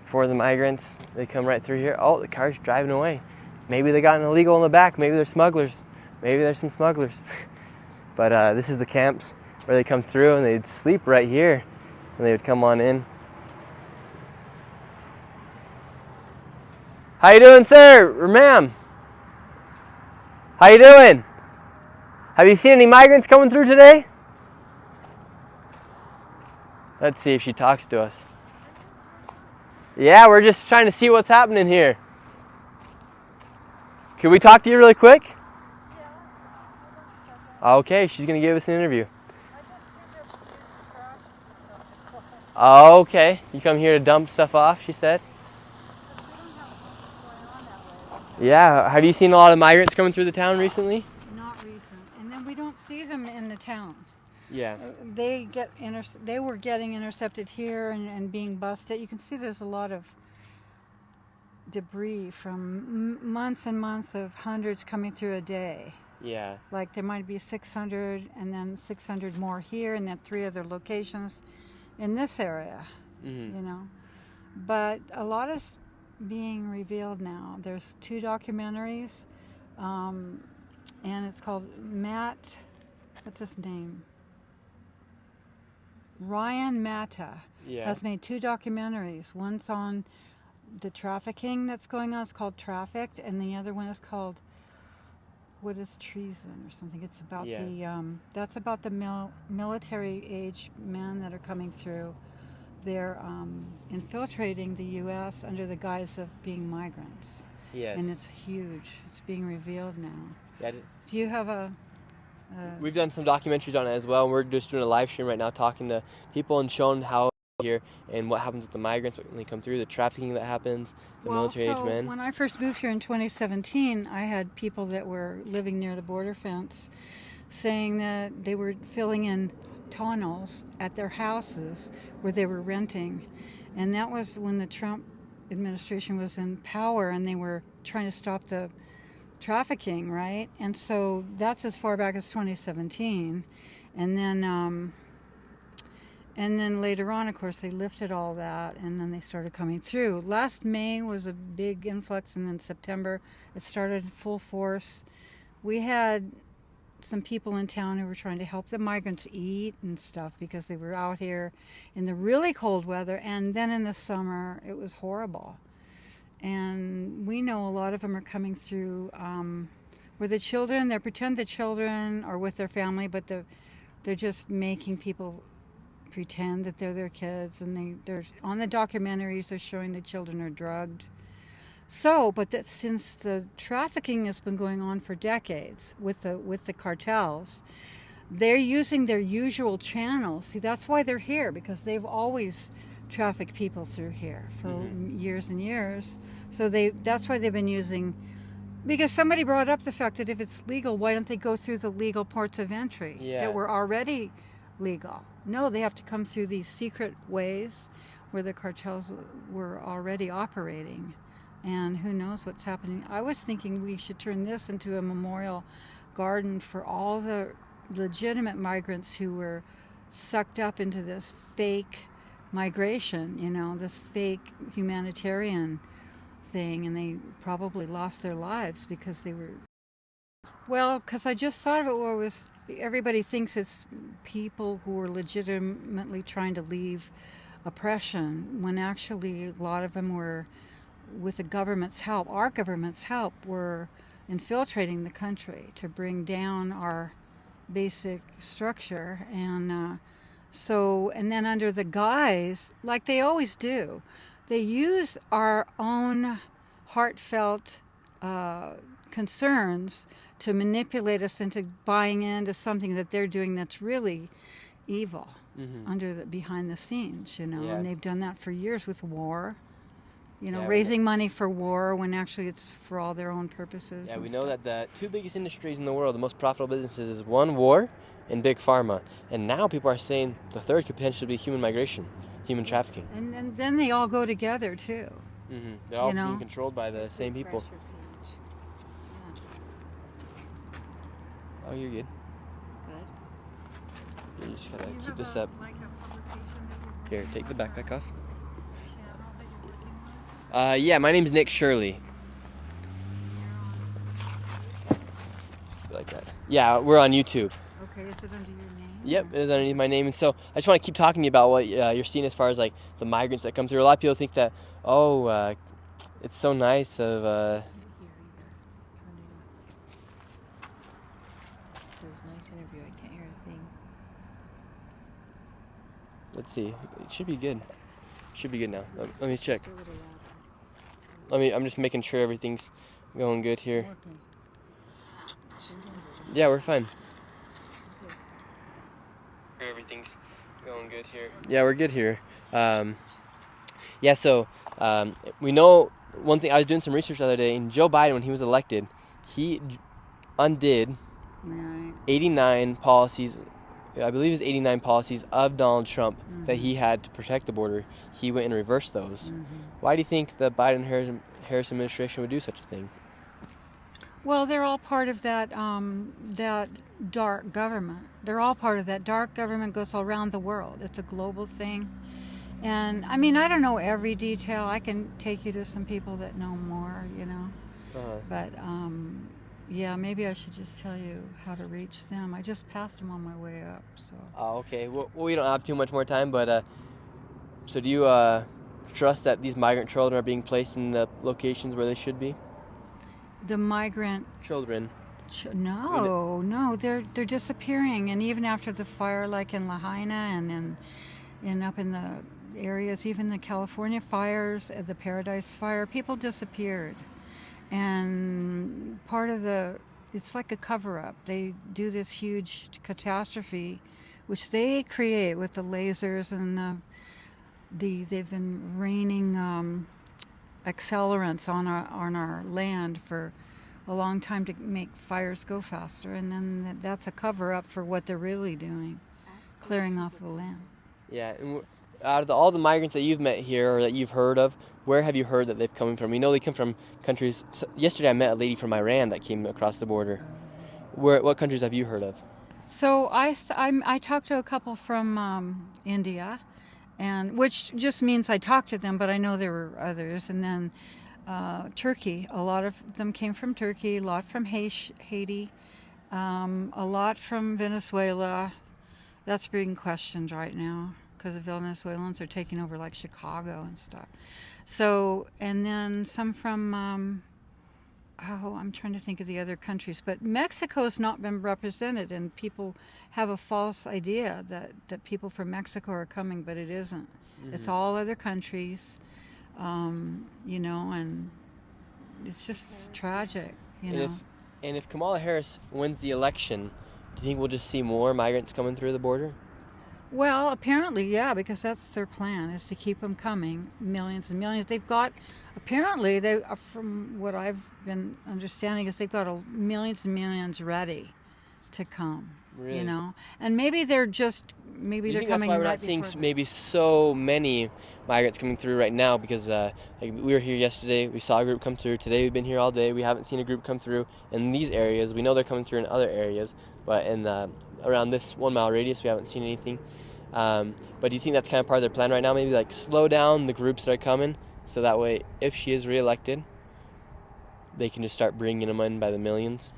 for the migrants. They come right through here. Oh, the car's driving away. Maybe they got an illegal in the back. Maybe they're smugglers. Maybe there's some smugglers. But this is the camps where they come through and they'd sleep right here and they would come on in. How you doing, sir or ma'am? How you doing? Have you seen any migrants coming through today? Let's see if she talks to us. Yeah, we're just trying to see what's happening here. Can we talk to you really quick? Okay, she's going to give us an interview. Okay, you come here to dump stuff off, she said. Yeah, have you seen a lot of migrants coming through the town recently? Not recent. And then we don't see them in the town. Yeah. They were getting intercepted here and being busted. You can see there's a lot of debris from months and months of hundreds coming through a day. Yeah. Like there might be 600 and then 600 more here and then 3 other locations in this area, you know. But a lot is being revealed now. There's 2 documentaries and it's called Matt, what's his name? Ryan Matta has made 2 documentaries. One's on the trafficking that's going on. It's called Trafficked, and the other one is called What is Treason or something. It's about that's about the military age men that are coming through. They're infiltrating the U.S. under the guise of being migrants. Yes. And it's huge. It's being revealed now. Yeah, Do you have a We've done some documentaries on it as well. We're just doing a live stream right now, talking to people and showing how here and what happens with the migrants when they come through, the trafficking that happens, the military-age men. When I first moved here in 2017, I had people that were living near the border fence saying that they were filling in tunnels at their houses where they were renting. And that was when the Trump administration was in power and they were trying to stop the trafficking, right? And so that's as far back as 2017. And then later on, of course, they lifted all that, and then they started coming through. Last May was a big influx, and then September it started full force. We had some people in town who were trying to help the migrants eat and stuff because they were out here in the really cold weather, and then in the summer it was horrible. And we know a lot of them are coming through where the children, they pretend the children are with their family, but they're just making people pretend that they're their kids, and they're on the documentaries they're showing the children are drugged. So, but that since the trafficking has been going on for decades with the cartels, they're using their usual channels. See, that's why they're here, because they've always trafficked people through here for years and years. So that's why they've been using, because somebody brought up the fact that if it's legal, why don't they go through the legal ports of entry that were already legal? No, they have to come through these secret ways where the cartels were already operating. And who knows what's happening. I was thinking we should turn this into a memorial garden for all the legitimate migrants who were sucked up into this fake migration, this fake humanitarian thing, and they probably lost their lives because they were... Well, because I just thought of it where it was, everybody thinks it's people who are legitimately trying to leave oppression, when actually a lot of them were, with the government's help, our government's help, were infiltrating the country to bring down our basic structure. And and then under the guise, like they always do, they use our own heartfelt concerns to manipulate us into buying into something that they're doing that's really evil behind the scenes, and they've done that for years with war, raising money for war when actually it's for all their own purposes. Yeah, we know that the two biggest industries in the world, the most profitable businesses, is one, war, and big pharma. And now people are saying the third could potentially be human migration, human trafficking. And then they all go together too. They're all being controlled by the same people. Oh, you're good. Good. You just gotta keep this up. Here, take the backpack off. Yeah, my name's Nick Shirley. Like that. Yeah, we're on YouTube. Okay, is it under your name? Yep, it is underneath my name. And so I just want to keep talking to you about what you're seeing as far as like the migrants that come through. A lot of people think that, it's so nice of... It says nice interview. I can't hear a thing. Let's see. It should be good. Should be good now. Let me check. I'm just making sure everything's going good here. Yeah, we're fine. Everything's going good here. Yeah, we're good here. So we know one thing. I was doing some research the other day, and Joe Biden, when he was elected, he undid 89 policies. I believe it's 89 policies of Donald Trump that he had to protect the border. He went and reversed those. Why do you think the Biden-Harris administration would do such a thing? Well, they're all part of that that dark government. They're all part of that dark government. Goes all around the world. It's a global thing. And I mean, I don't know every detail. I can take you to some people that know more, But maybe I should just tell you how to reach them. I just passed them on my way up. So. Oh, okay. Well, we don't have too much more time, but so do you trust that these migrant children are being placed in the locations where they should be? The migrant children. No, they're disappearing, and even after the fire, like in Lahaina and up in the areas, even the California fires, the Paradise Fire, people disappeared, and part of the it's like a cover-up. They do this huge catastrophe, which they create with the lasers and they've been raining accelerants on our land for a long time to make fires go faster, and then that's a cover-up for what they're really doing, clearing off the land. Yeah, and out of all the migrants that you've met here or that you've heard of, where have you heard that they've come from? We know they come from countries. So yesterday I met a lady from Iran that came across the border. What countries have you heard of? So I talked to a couple from India, and which just means I talked to them, but I know there were others. And then Turkey, a lot of them came from Turkey, a lot from Haiti, a lot from Venezuela. That's being questioned right now because the Venezuelans are taking over like Chicago and stuff. So, and then some from, I'm trying to think of the other countries, but Mexico's not been represented, and people have a false idea that people from Mexico are coming, but it isn't. Mm-hmm. It's all other countries, you know, and it's just tragic, you know. And if Kamala Harris wins the election, do you think we'll just see more migrants coming through the border? Well, apparently, yeah, because that's their plan, is to keep them coming, millions and millions. They've got, apparently, from what I've been understanding, is they've got millions and millions ready to come. Really? You know, and maybe they're coming. That's why we're not seeing maybe so many migrants coming through right now, because like we were here yesterday, we saw a group come through. Today we've been here all day. We haven't seen a group come through in these areas. We know they're coming through in other areas, but in around this 1 mile radius, we haven't seen anything. But do you think that's kind of part of their plan right now? Maybe like slow down the groups that are coming, so that way, if she is reelected, they can just start bringing them in by the millions.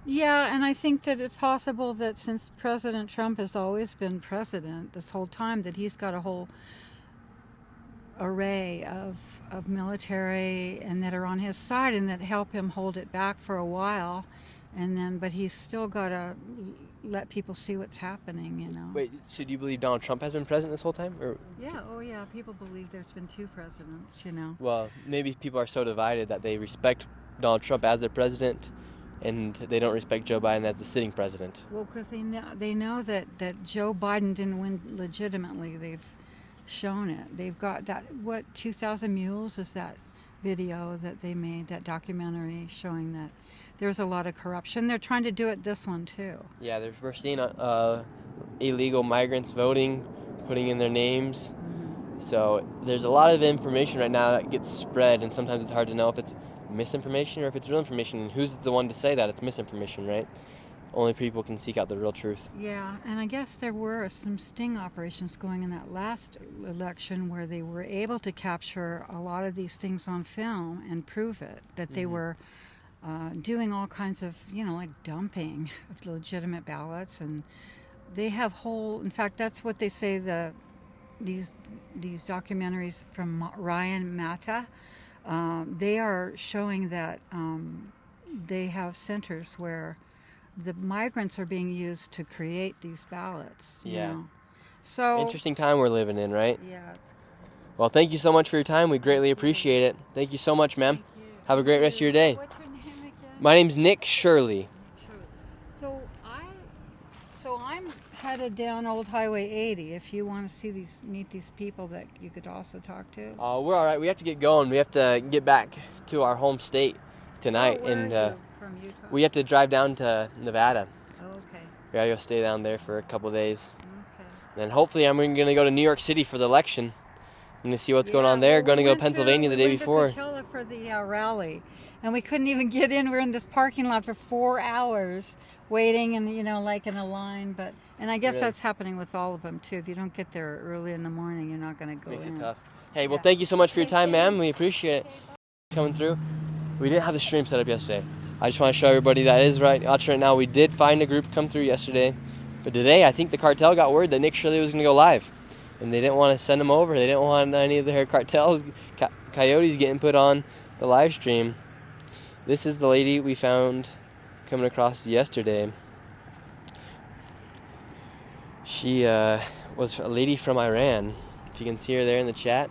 Yeah, and I think that it's possible that since President Trump has always been president this whole time, that he's got a whole array of military and that are on his side and that help him hold it back for a while, and then but he's still got to let people see what's happening, you know. Wait, so do you believe Donald Trump has been president this whole time? Or? Yeah, oh yeah, people believe there's been two presidents, you know. Well, maybe people are so divided that they respect Donald Trump as their president and they don't respect Joe Biden as the sitting president. Well, because they know that Joe Biden didn't win legitimately. They've shown it. They've got that, 2,000 Mules is that video that they made, that documentary showing that there's a lot of corruption. They're trying to do it this one too. Yeah, we're seeing illegal migrants voting, putting in their names. So there's a lot of information right now that gets spread, and sometimes it's hard to know if it's misinformation or if it's real information. And who's the one to say that it's misinformation, right? Only people can seek out the real truth. Yeah, and I guess there were some sting operations going in that last election where they were able to capture a lot of these things on film and prove it, that they were doing all kinds of, like dumping of legitimate ballots. And they have in fact, that's what they say, these documentaries from Ryan Matta, they are showing that they have centers where the migrants are being used to create these ballots. Yeah. You know? So interesting time we're living in, right? Yeah. Well, thank you so much for your time. We greatly appreciate it. Thank you so much, ma'am. Have a great rest of your day. What's your name again? My name's Nick Shirley. So I'm headed down Old Highway 80. If you want to meet these people that you could also talk to. We're all right. We have to get going. We have to get back to our home state tonight, Where and are you from Utah? we have to drive down to Nevada. Oh, okay. We gotta go stay down there for a couple of days. Okay. Then hopefully I'm going to go to New York City for the election. I'm going to see what's going on there. Going to go to Pennsylvania the day before. We went to Coachella for the rally, and we couldn't even get in. We were in this parking lot for 4 hours waiting, and like in a line. And I guess Really? that's happening with all of them too. If you don't get there early in the morning, you're not going to go in. Makes it tough. Hey, well, thank you so much for your time, ma'am. We appreciate it. Coming through. We didn't have the stream set up yesterday. I just want to show everybody that is watching right now. We did find a group come through yesterday. But today, I think the cartel got word that Nick Shirley was going to go live. And they didn't want to send him over. They didn't want any of their cartels, coyotes getting put on the live stream. This is the lady we found coming across yesterday. She was a lady from Iran. If you can see her there in the chat.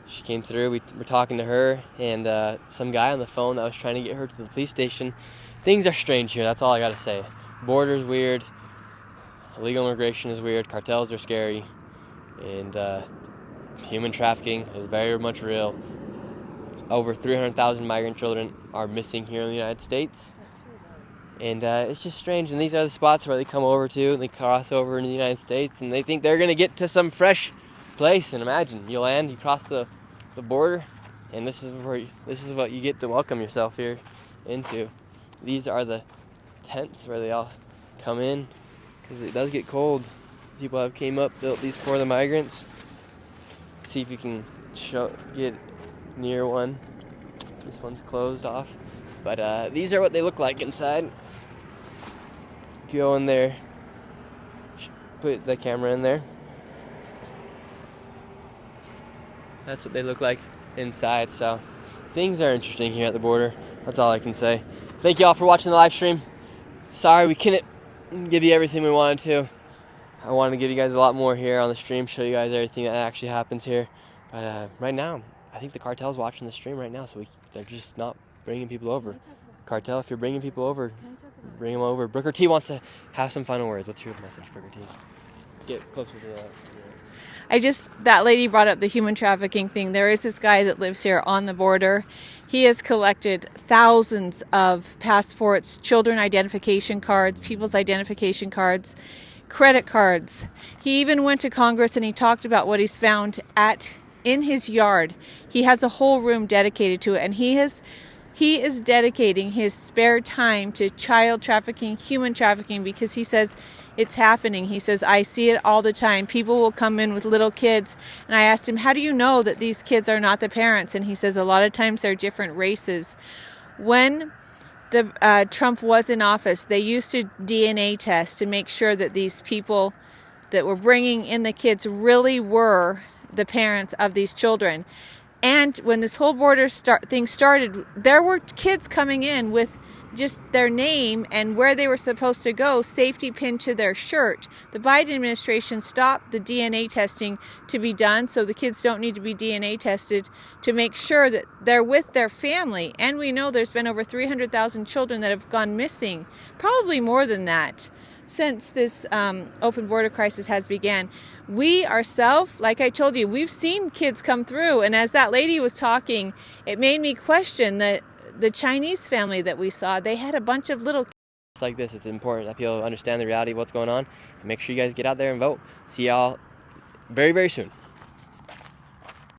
She came through. We were talking to her and some guy on the phone that was trying to get her to the police station. Things are strange here. That's all I got to say. Border's weird. Illegal immigration is weird. Cartels are scary. And human trafficking is very much real. Over 300,000 migrant children are missing here in the United States. And it's just strange. And these are the spots where they come over to, and they cross over into the United States, and they think they're going to get to some fresh place. And imagine, you land, you cross the border, and this is what you get to welcome yourself here into. These are the tents where they all come in, because it does get cold. People have came up, built these for the migrants. Let's see if you can get near one. This one's closed off, but these are what they look like inside. Go in there, put the camera in there. That's what they look like inside. So things are interesting here at the border. That's all I can say. Thank you all for watching the live stream. Sorry we couldn't give you everything we wanted to. I wanted to give you guys a lot more here on the stream, show you guys everything that actually happens here. But right now, I think the cartel's watching the stream right now, so they're just not bringing people over. Cartel, if you're bringing people over, bring them over. Brooker T wants to have some final words. What's your message, Brooker T? Get closer to that. That lady brought up the human trafficking thing. There is this guy that lives here on the border. He has collected thousands of passports, children identification cards, people's identification cards, credit cards. He even went to Congress and he talked about what he's found in his yard. He has a whole room dedicated to it, and he is dedicating his spare time to child trafficking, human trafficking, because he says it's happening. He says, I see it all the time. People will come in with little kids. And I asked him, how do you know that these kids are not the parents? And he says, a lot of times they're different races. When Trump was in office, they used to DNA test to make sure that these people that were bringing in the kids really were the parents of these children. And when this whole border thing started, there were kids coming in with just their name and where they were supposed to go safety pinned to their shirt. The Biden administration stopped the DNA testing to be done, so the kids don't need to be DNA tested, to make sure that they're with their family. And we know there's been over 300,000 children that have gone missing, probably more than that, since this open border crisis has began. We ourselves, like I told you, we've seen kids come through, and as that lady was talking, it made me question the Chinese family that we saw. They had a bunch of little kids. Like this, it's important that people understand the reality of what's going on, and make sure you guys get out there and vote. See y'all very, very soon.